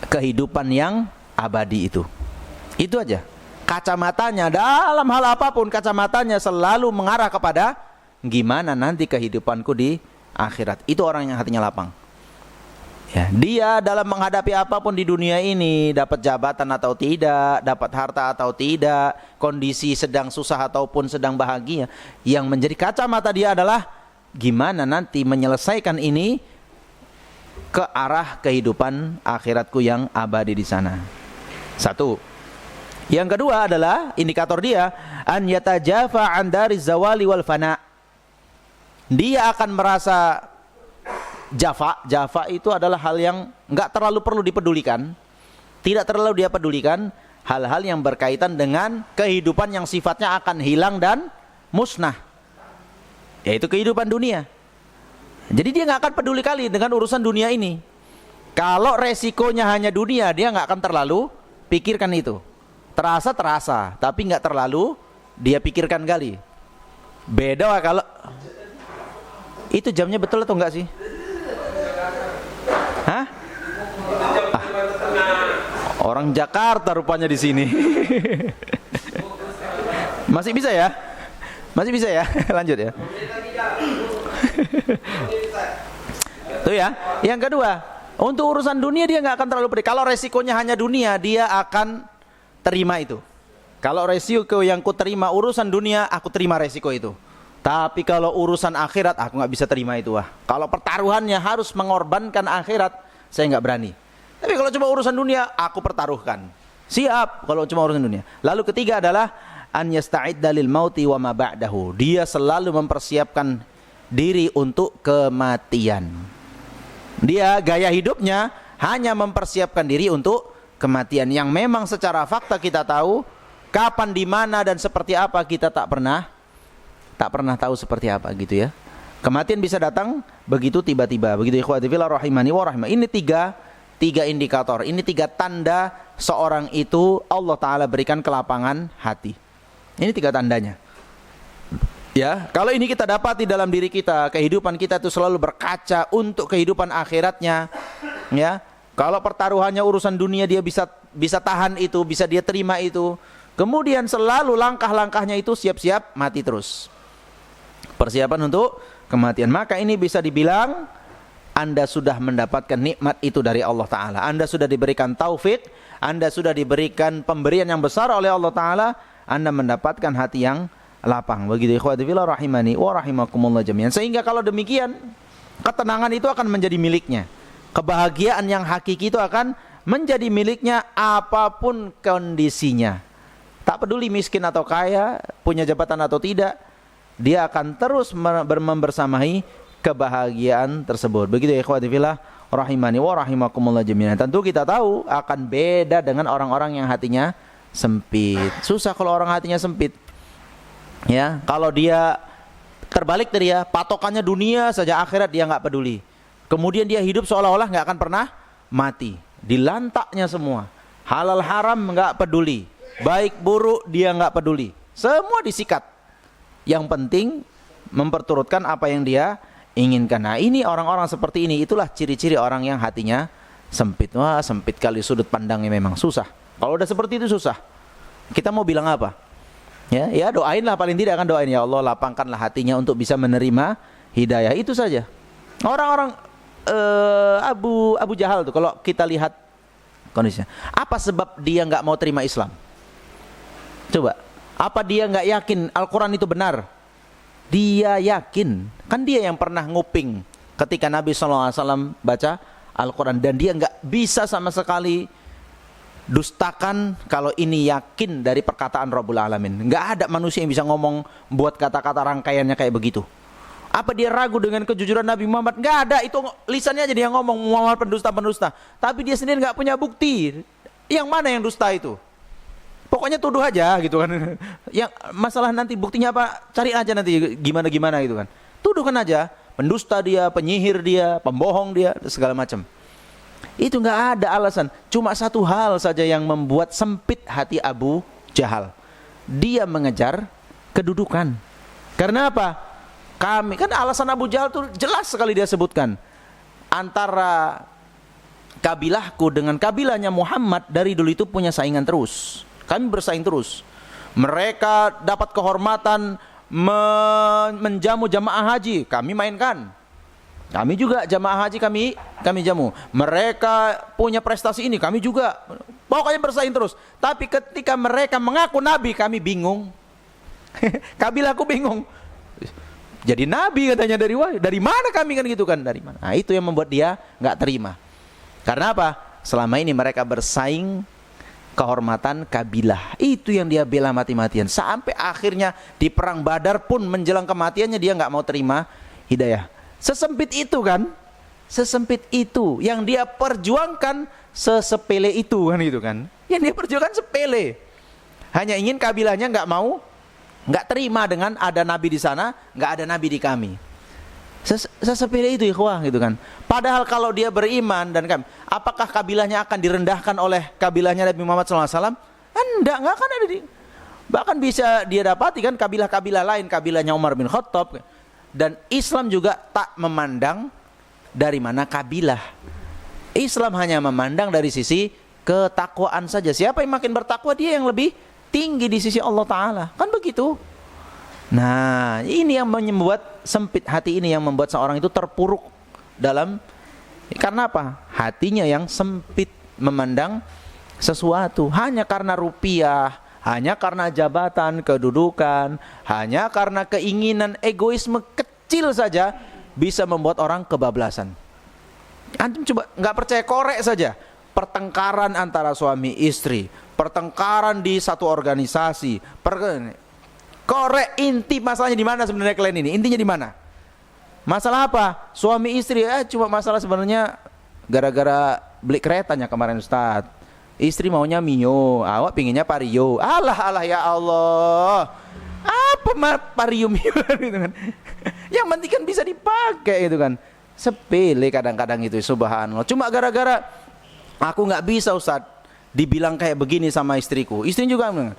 kehidupan yang abadi itu. Itu aja. Kacamatanya dalam hal apapun, kacamatanya selalu mengarah kepada gimana nanti kehidupanku di akhirat. Itu orang yang hatinya lapang. Ya, dia dalam menghadapi apapun di dunia ini, dapat jabatan atau tidak, dapat harta atau tidak, kondisi sedang susah ataupun sedang bahagia, yang menjadi kacamata dia adalah gimana nanti menyelesaikan ini ke arah kehidupan akhiratku yang abadi di sana. Satu. Yang kedua adalah indikator dia an yatajafa an dariz zawali wal fana. Dia akan merasa Jafa itu adalah hal yang enggak terlalu perlu dipedulikan. Tidak terlalu dia pedulikan hal-hal yang berkaitan dengan kehidupan yang sifatnya akan hilang dan musnah, yaitu kehidupan dunia. Jadi dia enggak akan peduli kali dengan urusan dunia ini. Kalau resikonya hanya dunia, dia enggak akan terlalu pikirkan itu. Terasa, tapi enggak terlalu dia pikirkan kali. Beda kalau itu jamnya betul atau enggak sih? Hah? Orang Jakarta rupanya di sini. Masih bisa ya? Masih bisa ya? Lanjut ya. Tuh ya. Yang kedua, untuk urusan dunia dia nggak akan terlalu peduli. Kalau resikonya hanya dunia, dia akan terima itu. Kalau resiko yang ku terima urusan dunia, aku terima resiko itu. Tapi kalau urusan akhirat, aku nggak bisa terima itu. Kalau pertaruhannya harus mengorbankan akhirat, saya nggak berani. Tapi kalau cuma urusan dunia, aku pertaruhkan. Siap kalau cuma urusan dunia. Lalu ketiga adalah an yasta'idda lil mauti wa ma ba'dahu. Dia selalu mempersiapkan diri untuk kematian. Dia gaya hidupnya hanya mempersiapkan diri untuk kematian, yang memang secara fakta kita tahu kapan, di mana, dan seperti apa kita tak pernah tahu seperti apa gitu ya. Kematian bisa datang begitu tiba-tiba. Begitu ikhwati fillah rahimani wa rahimah. Ini tiga indikator, ini tiga tanda seorang itu Allah Ta'ala berikan kelapangan hati. Ini tiga tandanya. Ya, kalau ini kita dapati dalam diri kita, kehidupan kita itu selalu berkaca untuk kehidupan akhiratnya. Ya, kalau pertaruhannya urusan dunia dia bisa tahan itu, bisa dia terima itu. Kemudian selalu langkah-langkahnya itu siap-siap mati terus. Persiapan untuk kematian. Maka ini bisa dibilang Anda sudah mendapatkan nikmat itu dari Allah Ta'ala. Anda sudah diberikan taufik, Anda sudah diberikan pemberian yang besar oleh Allah Ta'ala. Anda mendapatkan hati yang lapang. Begitu ikhwati fillah rahimani wa rahimakumullah jami'an. Sehingga kalau demikian, ketenangan itu akan menjadi miliknya. Kebahagiaan yang hakiki itu akan menjadi miliknya apapun kondisinya. Tak peduli miskin atau kaya, punya jabatan atau tidak, dia akan terus membersamai kebahagiaan tersebut. Begitu ya ikhwati fillah rahimani wa rahimakumullah jami'an. Tentu kita tahu akan beda dengan orang-orang yang hatinya sempit. Susah kalau orang hatinya sempit. Ya, kalau dia terbalik dari dia, patokannya dunia saja, akhirat dia nggak peduli. Kemudian dia hidup seolah-olah nggak akan pernah mati. Dilantaknya semua. Halal haram nggak peduli. Baik buruk dia nggak peduli. Semua disikat. Yang penting memperturutkan apa yang dia inginkan. Nah, ini orang-orang seperti ini, itulah ciri-ciri orang yang hatinya sempit. Wah, sempit kali sudut pandangnya, memang susah. Kalau udah seperti itu susah. Kita mau bilang apa? Ya doainlah, paling tidak kan doain, ya Allah lapangkanlah hatinya untuk bisa menerima hidayah. Itu saja. Orang-orang Abu Jahal tuh, kalau kita lihat kondisinya, apa sebab dia nggak mau terima Islam? Coba, apa dia nggak yakin Al-Quran itu benar? Dia yakin, kan dia yang pernah nguping ketika Nabi SAW baca Al-Quran, dan dia nggak bisa sama sekali dustakan kalau ini yakin dari perkataan Rabbul Alamin. Nggak ada manusia yang bisa ngomong buat kata-kata rangkaiannya kayak begitu. Apa dia ragu dengan kejujuran Nabi Muhammad? Nggak ada, itu lisannya aja dia ngomong Muhammad pendusta. Tapi dia sendiri nggak punya bukti. Yang mana yang dusta itu? Pokoknya tuduh aja gitu kan. Yang masalah nanti buktinya apa, cari aja nanti gimana gitu kan. Tuduhkan aja, pendusta dia, penyihir dia, pembohong dia, segala macam. Itu nggak ada alasan. Cuma satu hal saja yang membuat sempit hati Abu Jahal. Dia mengejar kedudukan. Karena apa? Kami, kan alasan Abu Jahal tuh jelas sekali dia sebutkan. Antara kabilahku dengan kabilahnya Muhammad dari dulu itu punya saingan terus. Kami bersaing terus. Mereka dapat kehormatan menjamu jamaah haji, kami mainkan. Kami juga jamaah haji kami jamu. Mereka punya prestasi ini, kami juga. Pokoknya bersaing terus. Tapi ketika mereka mengaku nabi, kami bingung. Kabilahku bingung. Jadi nabi katanya dari mana kami kan gitu kan, dari mana? Nah, itu yang membuat dia nggak terima. Karena apa? Selama ini mereka bersaing kehormatan kabilah. Itu yang dia bela mati-matian. Sampai akhirnya di perang Badar pun menjelang kematiannya dia nggak mau terima hidayah. Sesempit itu kan? Sesempit itu yang dia perjuangkan, sesepele itu kan gitu kan. Yang dia perjuangkan sepele. Hanya ingin kabilahnya nggak terima dengan ada nabi di sana, nggak ada nabi di kami. Sesepele itu ikhwah gitu kan. Padahal kalau dia beriman dan kami, apakah kabilahnya akan direndahkan oleh kabilahnya Nabi Muhammad SAW? Enggak akan ada bahkan bisa dia dapati kan kabilah-kabilah lain, kabilahnya Umar bin Khattab. Dan Islam juga tak memandang dari mana kabilah. Islam hanya memandang dari sisi ketakwaan saja. Siapa yang makin bertakwa, dia yang lebih tinggi di sisi Allah Ta'ala. Kan begitu. Nah, ini yang membuat sempit hati, ini yang membuat seorang itu terpuruk dalam, karena apa? Hatinya yang sempit memandang sesuatu hanya karena rupiah, hanya karena jabatan, kedudukan, hanya karena keinginan egoisme kecil saja bisa membuat orang kebablasan. Antum coba nggak percaya, korek saja pertengkaran antara suami istri, pertengkaran di satu organisasi. Korek inti masalahnya di mana sebenarnya kalian ini? Intinya di mana? Masalah apa? Suami istri cuma masalah sebenarnya gara-gara beli keretanya kemarin Ustaz. Istri maunya Mio, awak pinginnya Vario. Alah ya Allah. Apa Vario Mio gitu kan. Yang penting kan bisa dipakai gitu kan. Sepele kadang-kadang itu, subhanallah. Cuma gara-gara aku nggak bisa Ustaz dibilang kayak begini sama istriku. Istri juga bilang,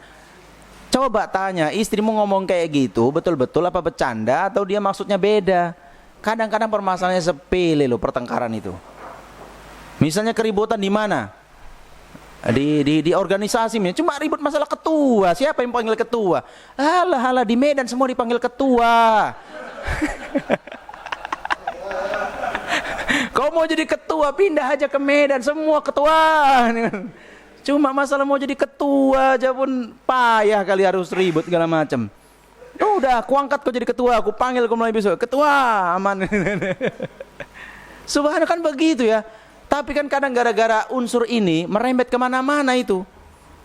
coba tanya istrimu ngomong kayak gitu betul-betul apa bercanda atau dia maksudnya beda. Kadang-kadang permasalahannya sepele loh pertengkaran itu. Misalnya keributan di mana? Di organisasi, cuma ribut masalah ketua. Siapa yang panggil ketua? Alah di Medan semua dipanggil ketua. Kau mau jadi ketua pindah aja ke Medan, semua ketua. Cuma masalah mau jadi ketua aja pun payah kali, harus ribut segala macam. Udah, aku angkat kau jadi ketua, aku panggil kau mulai besok. Ketua, aman. Subhanallah kan begitu ya. Tapi kan kadang gara-gara unsur ini merembet kemana-mana itu.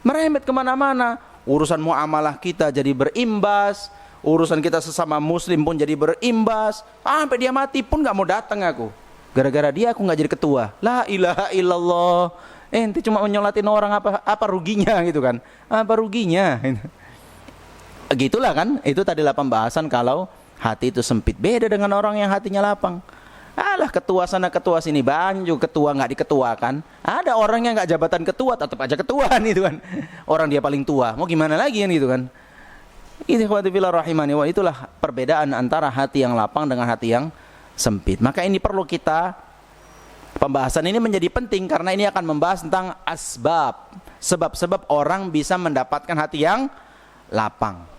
Merembet kemana-mana. Urusan muamalah kita jadi berimbas. Urusan kita sesama muslim pun jadi berimbas. Sampai dia mati pun gak mau datang aku. Gara-gara dia aku gak jadi ketua. La ilaha illallah. Ente cuma menyolatin orang, apa ruginya gitu kan. Apa ruginya. Gitulah kan. Itu tadilah pembahasan kalau hati itu sempit. Beda dengan orang yang hatinya lapang. Alah ketua sana ketua sini, banyak ketua nggak diketuakan. Ada orang yang nggak jabatan ketua tetap aja ketuaan itu kan. Orang dia paling tua, mau gimana lagi kan gitu kan. Ikhwati fillah rahimani wa, itulah perbedaan antara hati yang lapang dengan hati yang sempit. Maka ini perlu kita, pembahasan ini menjadi penting karena ini akan membahas tentang asbab, sebab-sebab orang bisa mendapatkan hati yang lapang.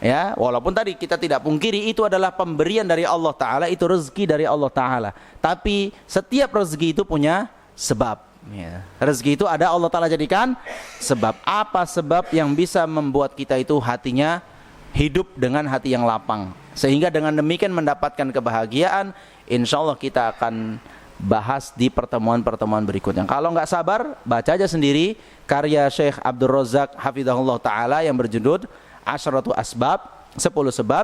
Ya, walaupun tadi kita tidak pungkiri itu adalah pemberian dari Allah Ta'ala, itu rezeki dari Allah Ta'ala. Tapi setiap rezeki itu punya sebab ya. Rezeki itu ada Allah Ta'ala jadikan sebab. Apa sebab yang bisa membuat kita itu hatinya hidup dengan hati yang lapang, sehingga dengan demikian mendapatkan kebahagiaan? Insya Allah kita akan bahas di pertemuan-pertemuan berikutnya. Kalau nggak sabar, baca aja sendiri karya Syekh Abdul Razak Hafizahullah Ta'ala yang berjudul Asyratu Asbab, 10 sebab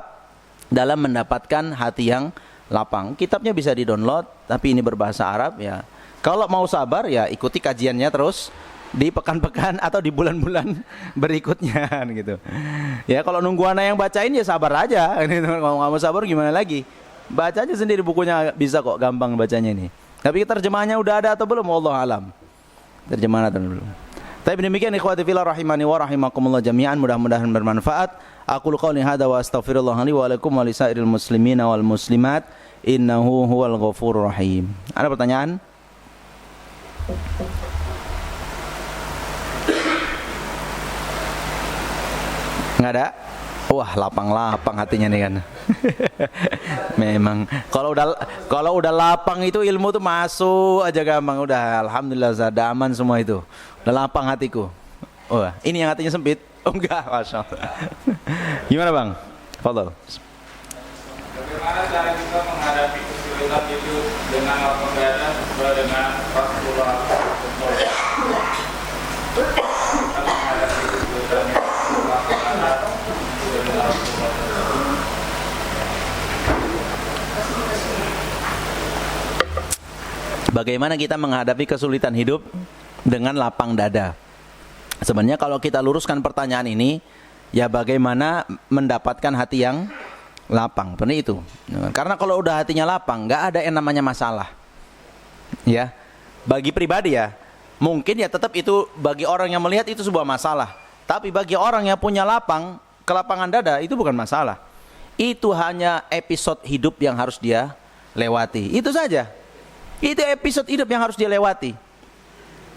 dalam mendapatkan hati yang lapang. Kitabnya bisa di-download, tapi ini berbahasa Arab ya. Kalau mau sabar ya ikuti kajiannya terus di pekan-pekan atau di bulan-bulan berikutnya gitu. Ya kalau nunggu anak yang bacain ya sabar aja. Kalau nggak mau sabar gimana lagi? Baca aja sendiri bukunya, bisa kok, gampang bacanya ini. Tapi terjemahannya udah ada atau belum? Wallahu alam. Terjemahan atau belum? Tapi demikian ikhwati fillah rahimani wa rahimakumullah jami'an, mudah-mudahan bermanfaat. Aku qouli hadza wa astaghfirullah li wa lakum wa lisairil muslimina wal muslimat innahu huwal ghafurur rahim. Ada pertanyaan? Enggak ada? Wah, lapang-lapang hatinya nih kan. Memang kalau udah lapang itu ilmu tuh masuk aja gampang. Udah alhamdulillah ada aman semua itu. Udah lapang hatiku. Oh, ini yang hatinya sempit. Oh enggak, Masya Allah. Gimana Bang? Follow. Bagaimana cara kita menghadapi kesulitan hidup dengan lapang dada sesuai dengan Rasulullah SAW? Menghadapi kesulitan hidup lapang dada sesuai dengan Rasulullah SAW. Bagaimana kita menghadapi kesulitan hidup dengan lapang dada? Sebenarnya kalau kita luruskan pertanyaan ini, ya bagaimana mendapatkan hati yang lapang? Benar itu. Karena kalau udah hatinya lapang, nggak ada yang namanya masalah. Ya, bagi pribadi ya, mungkin ya tetap itu bagi orang yang melihat itu sebuah masalah. Tapi bagi orang yang punya lapang, kelapangan dada itu bukan masalah. Itu hanya episode hidup yang harus dia lewati. Itu saja. Itu episode hidup yang harus dia lewati.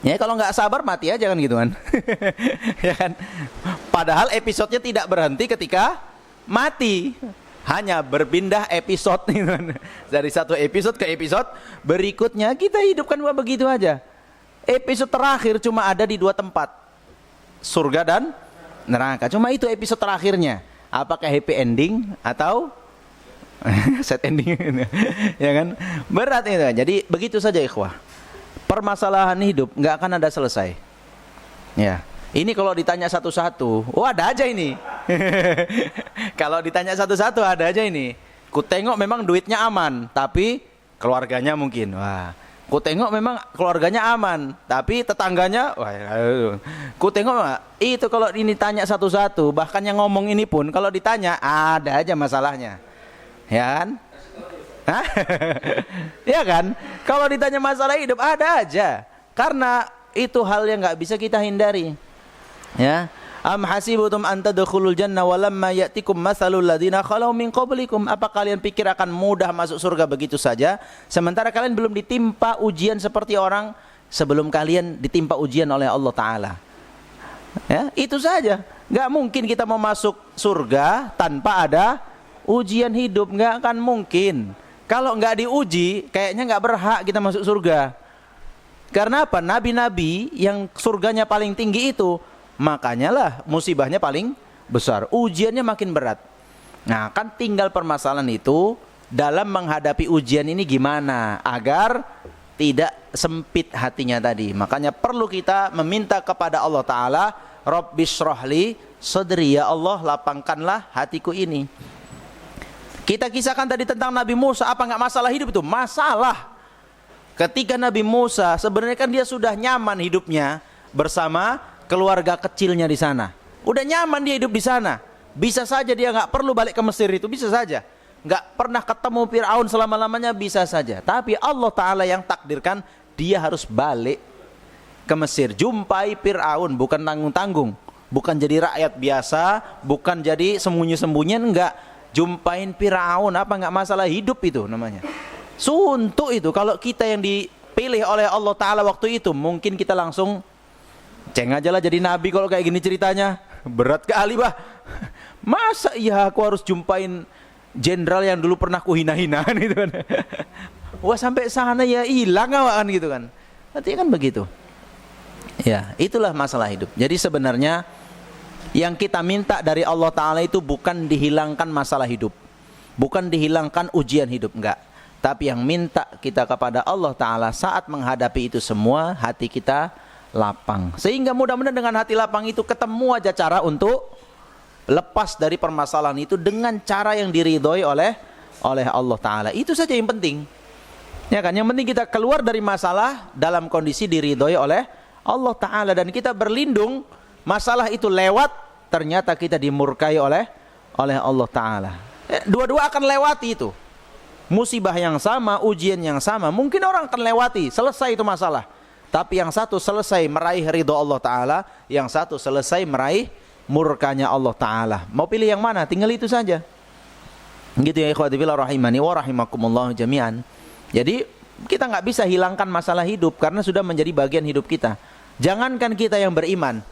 Ya kalau nggak sabar mati aja kan gitu kan. Ya kan. Padahal episodenya tidak berhenti ketika mati. Hanya berpindah episode gitu kan. Dari satu episode ke episode berikutnya kita hidupkan begitu aja. Episode terakhir cuma ada di 2 tempat. Surga dan neraka. Cuma itu episode terakhirnya. Apakah happy ending atau sad ending? Ya kan? Berat itu. Jadi begitu saja ikhwah. Permasalahan hidup nggak akan ada selesai. Ya, Ini kalau ditanya satu-satu, oh ada aja ini. Kalau ditanya satu-satu ada aja ini. Ku tengok memang duitnya aman, tapi keluarganya mungkin. Wah. Ku tengok memang keluarganya aman, tapi tetangganya, wah. Ku tengok itu kalau ini tanya satu-satu, bahkan yang ngomong ini pun kalau ditanya ada aja masalahnya. Ya kan? Hah? Ya kan? Kalau ditanya masalah hidup ada aja. Karena itu hal yang nggak bisa kita hindari. Ya. Am hasibutum an tadkhulul jannah wa lamma ya'tikum mathalul ladzina khalau min qablikum. Apa kalian pikir akan mudah masuk surga begitu saja sementara kalian belum ditimpa ujian seperti orang sebelum kalian ditimpa ujian oleh Allah taala. Ya, itu saja. Enggak mungkin kita mau masuk surga tanpa ada ujian hidup, enggak akan mungkin. Kalau enggak diuji, kayaknya enggak berhak kita masuk surga. Karena apa? Nabi-nabi yang surganya paling tinggi itu, makanya lah musibahnya paling besar, ujiannya makin berat. Nah kan tinggal permasalahan itu dalam menghadapi ujian ini gimana agar tidak sempit hatinya tadi. Makanya perlu kita meminta kepada Allah Ta'ala, Rabbishrahli sadri, ya Allah lapangkanlah hatiku ini. Kita kisahkan tadi tentang Nabi Musa, apa nggak masalah hidup itu? Masalah. Ketika Nabi Musa sebenarnya kan dia sudah nyaman hidupnya bersama keluarga kecilnya di sana. Udah nyaman dia hidup di sana. Bisa saja dia nggak perlu balik ke Mesir itu, bisa saja. Nggak pernah ketemu Fir'aun selama-lamanya, bisa saja. Tapi Allah Ta'ala yang takdirkan dia harus balik ke Mesir. Jumpai Fir'aun, bukan tanggung-tanggung. Bukan jadi rakyat biasa, bukan jadi sembunyi-sembunyian, enggak. Jumpain Fir'aun, apa nggak masalah hidup itu namanya. Suntuk itu, kalau kita yang dipilih oleh Allah Ta'ala waktu itu, mungkin kita langsung ceng aja lah jadi nabi kalau kayak gini ceritanya. Berat kali bah. Masa iya aku harus jumpain jenderal yang dulu pernah kuhina-hina gitu kan. Wah sampai sana ya hilang awakan gitu kan. Artinya kan begitu. Ya itulah masalah hidup. Jadi sebenarnya yang kita minta dari Allah Ta'ala itu bukan dihilangkan masalah hidup, bukan dihilangkan ujian hidup, enggak. Tapi yang minta kita kepada Allah Ta'ala saat menghadapi itu semua, hati kita lapang. Sehingga mudah-mudahan dengan hati lapang itu ketemu aja cara untuk lepas dari permasalahan itu dengan cara yang diridhoi oleh Allah Ta'ala. Itu saja yang penting. Ya kan, yang penting kita keluar dari masalah dalam kondisi diridhoi oleh Allah Ta'ala. Dan kita berlindung, masalah itu lewat, ternyata kita dimurkai oleh Allah Ta'ala. Dua-dua akan lewati itu. Musibah yang sama, ujian yang sama, mungkin orang akan lewati, selesai itu masalah. Tapi yang satu selesai meraih ridho Allah Ta'ala, yang satu selesai meraih murkanya Allah Ta'ala. Mau pilih yang mana? Tinggal itu saja. Gitu ya ikhwati fillah rahimani wa rahimakumullah jami'an. Jadi kita nggak bisa hilangkan masalah hidup karena sudah menjadi bagian hidup kita. Jangankan kita yang beriman,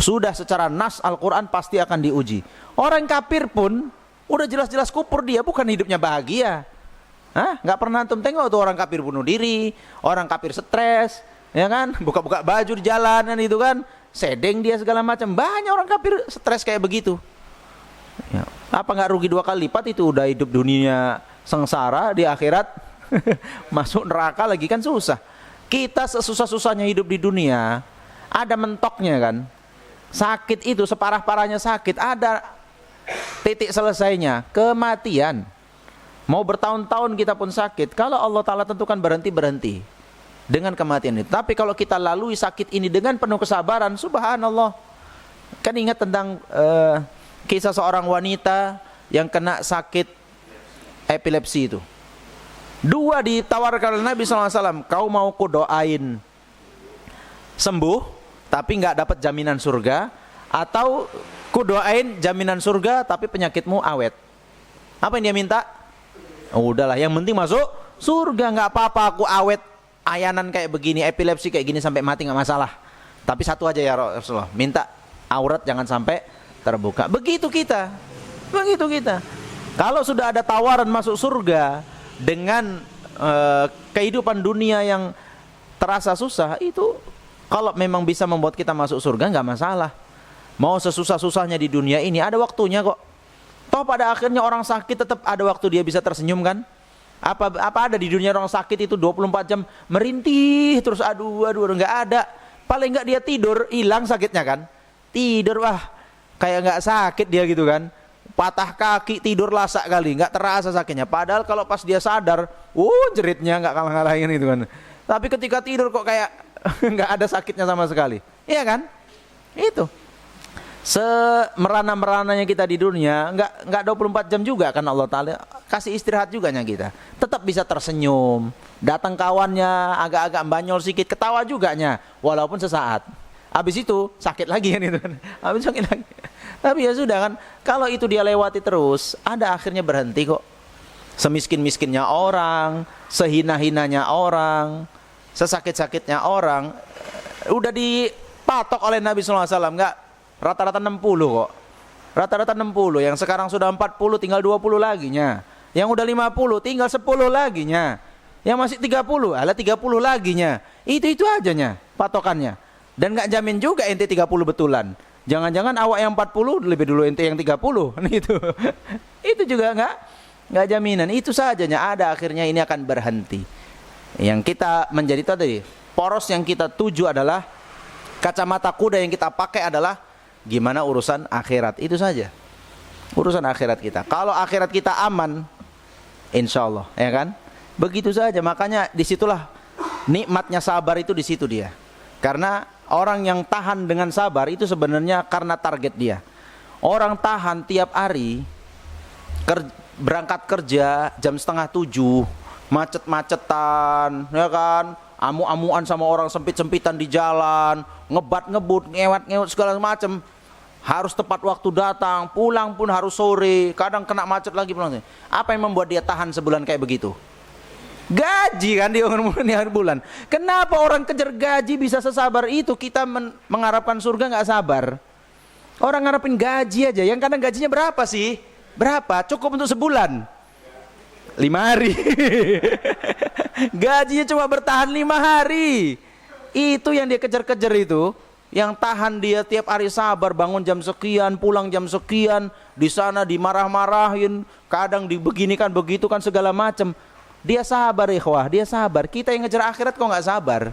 sudah secara nas Al-Quran pasti akan diuji. Orang kafir pun udah jelas-jelas kufur, dia bukan hidupnya bahagia. Hah? Nggak pernah antum tengok tuh orang kafir bunuh diri, orang kafir stres, ya kan? Buka-buka baju di jalanan itu kan, sedeng dia segala macam. Banyak orang kafir stres kayak begitu. Ya. Apa nggak rugi 2 kali lipat itu? Udah hidup dunia sengsara, di akhirat masuk neraka lagi kan susah. Kita sesusah-susahnya hidup di dunia, ada mentoknya kan. Sakit itu separah-parahnya sakit, ada titik selesainya, kematian. Mau bertahun-tahun kita pun sakit, kalau Allah Ta'ala tentukan berhenti dengan kematian itu. Tapi kalau kita lalui sakit ini dengan penuh kesabaran, subhanallah. Kan ingat tentang kisah seorang wanita yang kena sakit epilepsi itu. 2 ditawarkan oleh Nabi SAW, kau mau ku doain sembuh tapi nggak dapat jaminan surga, atau ku doain jaminan surga tapi penyakitmu awet. Apa yang dia minta? Oh, udahlah, yang penting masuk surga, nggak apa-apa aku awet ayanan kayak begini, epilepsi kayak gini sampai mati nggak masalah. Tapi satu aja ya Rasulullah, minta aurat jangan sampai terbuka. Begitu kita. Kalau sudah ada tawaran masuk surga dengan kehidupan dunia yang terasa susah, itu kalau memang bisa membuat kita masuk surga nggak masalah. Mau sesusah-susahnya di dunia ini ada waktunya kok. Toh pada akhirnya orang sakit tetap ada waktu dia bisa tersenyum kan? Apa ada di dunia orang sakit itu 24 jam merintih terus aduh nggak ada. Paling nggak dia tidur hilang sakitnya kan? tidur kayak nggak sakit dia gitu kan. Patah kaki, tidur lasak kali, nggak terasa sakitnya. Padahal kalau pas dia sadar, jeritnya nggak kalah-kalahin itu kan. Tapi ketika tidur kok kayak nggak ada sakitnya sama sekali. Iya kan? Itu. Semerana-merananya kita di dunia, nggak 24 jam juga kan Allah Ta'ala kasih istirahat juga kita. Tetap bisa tersenyum. Datang kawannya agak-agak banyol sedikit, ketawa juga walaupun sesaat. Habis itu sakit lagi kan itu kan. Habis sakit lagi. Tapi ya sudah kan, kalau itu dia lewati terus, ada akhirnya berhenti kok. Semiskin-miskinnya orang, sehina-hinanya orang, sesakit-sakitnya orang, udah dipatok oleh Nabi SAW, enggak, rata-rata 60 kok. Rata-rata 60, yang sekarang sudah 40 tinggal 20 laginya. Yang udah 50 tinggal 10 laginya. Yang masih 30, 30 laginya. Itu aja patokannya. Dan enggak jamin juga ente 30 betulan. Jangan-jangan awak yang 40 lebih dulu ente yang 30. Itu. Itu juga enggak jaminan. Itu sajanya, ada akhirnya ini akan berhenti. Yang kita menjadi tadi, poros yang kita tuju adalah kacamata kuda yang kita pakai adalah gimana urusan akhirat. Itu saja. Urusan akhirat kita. Kalau akhirat kita aman, insya Allah, ya kan? Begitu saja. Makanya disitulah nikmatnya sabar itu di situ dia. Karena orang yang tahan dengan sabar itu sebenarnya karena target dia. Orang tahan tiap hari berangkat kerja jam 6:30, macet-macetan, ya kan? Amu-amuan sama orang sempit-sempitan di jalan, ngebat-ngebut, ngewat-ngewat segala macam. Harus tepat waktu datang, pulang pun harus sore, kadang kena macet lagi pulang. Apa yang membuat dia tahan sebulan kayak begitu? Gaji kan dia di akhir bulan. Kenapa orang kejar gaji bisa sesabar itu? Kita mengharapkan surga nggak sabar. Orang ngarepin gaji aja, yang kadang gajinya berapa sih? Berapa? Cukup untuk sebulan? 5 hari. Gajinya cuma bertahan 5 hari. Itu yang dia kejar-kejar itu. Yang tahan dia tiap hari sabar, bangun jam sekian, pulang jam sekian, di sana dimarah-marahin, kadang dibeginikan, begitu kan segala macam. Dia sabar ikhwah, dia sabar. Kita yang ngejar akhirat kok nggak sabar.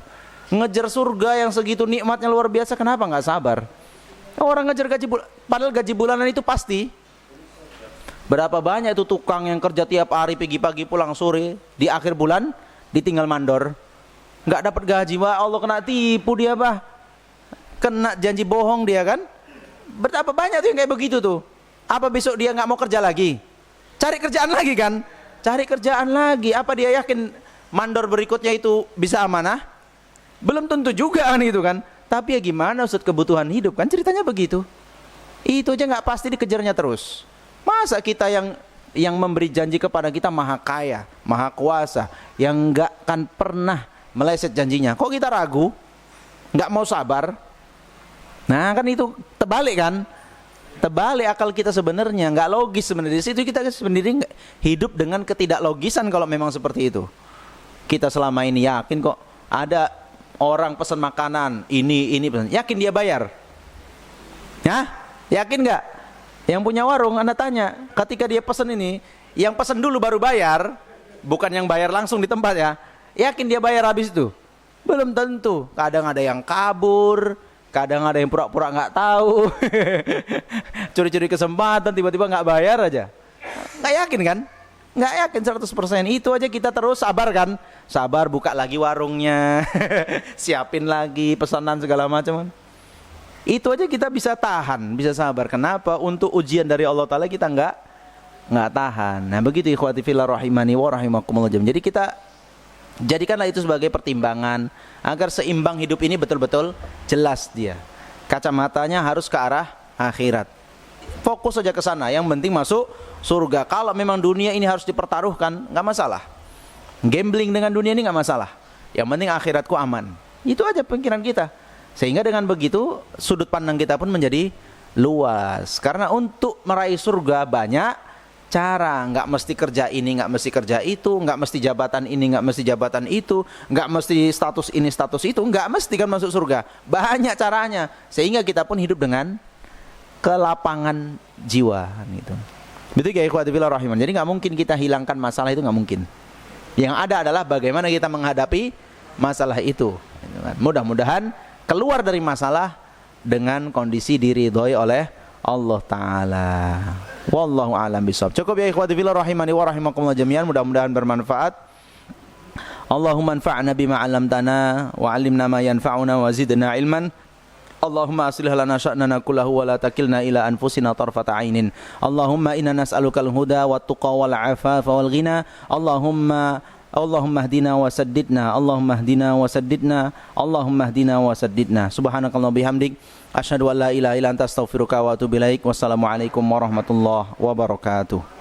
Ngejar surga yang segitu nikmatnya luar biasa, kenapa nggak sabar? Orang ngejar gaji padahal gaji bulanan itu pasti. Berapa banyak itu tukang yang kerja tiap hari, pagi-pagi pulang sore, di akhir bulan ditinggal mandor. Nggak dapat gaji, wah Allah kena tipu dia kena janji bohong dia kan. Betapa banyak tuh yang kayak begitu tuh. Apa besok dia nggak mau kerja lagi? Cari kerjaan lagi kan? Cari kerjaan lagi. Apa dia yakin mandor berikutnya itu bisa amanah? Belum tentu juga kan itu kan. Tapi ya gimana Ustaz, kebutuhan hidup kan ceritanya begitu. Itu aja nggak pasti dikejarnya terus. Masa kita yang memberi janji kepada kita maha kaya, maha kuasa, yang nggak akan pernah meleset janjinya. Kok kita ragu? Nggak mau sabar? Nah kan itu terbalik kan? Terbalik akal kita sebenarnya, nggak logis sebenarnya. Di situ kita sendiri hidup dengan ketidaklogisan kalau memang seperti itu. Kita selama ini yakin kok ada orang pesan makanan ini pesan, yakin dia bayar? Ya, yakin nggak? Yang punya warung, Anda tanya, ketika dia pesan ini, yang pesan dulu baru bayar, bukan yang bayar langsung di tempat ya. Yakin dia bayar habis itu? Belum tentu. Kadang ada yang kabur. Kadang ada yang pura-pura nggak tahu, curi-curi kesempatan, tiba-tiba nggak bayar aja. Nggak yakin kan? Nggak yakin 100%. Itu aja kita terus sabar kan? Sabar, buka lagi warungnya, siapin lagi pesanan segala macam. Itu aja kita bisa tahan, bisa sabar. Kenapa? Untuk ujian dari Allah Ta'ala kita nggak tahan. Nah begitu ikhwati fillah rahimani wa rahimakumullah. Jadi kita jadikanlah itu sebagai pertimbangan agar seimbang hidup ini betul-betul jelas dia. Kacamatanya harus ke arah akhirat. Fokus saja ke sana, yang penting masuk surga. Kalau memang dunia ini harus dipertaruhkan, nggak masalah. Gambling dengan dunia ini nggak masalah. Yang penting akhiratku aman. Itu aja pikiran kita. Sehingga dengan begitu sudut pandang kita pun menjadi luas. Karena untuk meraih surga banyak cara, nggak mesti kerja ini, nggak mesti kerja itu, nggak mesti jabatan ini, nggak mesti jabatan itu, nggak mesti status ini, status itu, nggak mesti kan masuk surga. Banyak caranya, sehingga kita pun hidup dengan kelapangan jiwa gitu. Betul ya ikhwati fillah rahiman. Jadi nggak mungkin kita hilangkan masalah itu, nggak mungkin. Yang ada adalah bagaimana kita menghadapi masalah itu. Mudah-mudahan keluar dari masalah dengan kondisi diridhoi oleh Allah Ta'ala. Wallahu a'lam bishawab. Cukup ya ikhwati fillah rahimani wa rahimakumullah jami'an, mudah-mudahan bermanfaat. Allahumma anfa'na bima 'allamtana wa 'allimna ma yanfa'una wa zidna ilman. Allahumma aslih lana sya'nana kullahu wa la takilna ila anfusina tarfata 'ainin. Allahumma inna nas'alukal huda wat tuqa wal 'afafa wal ghina. Allahumma hdina wa saddidna. Allahumma hdina wa saddidna. Allahumma hdina wa saddidna. Subhanakallah bihamdik asyhadu an la ilaha illa anta astaghfiruka wa atubu ilaik. Wassalamualaikum warahmatullahi wabarakatuh.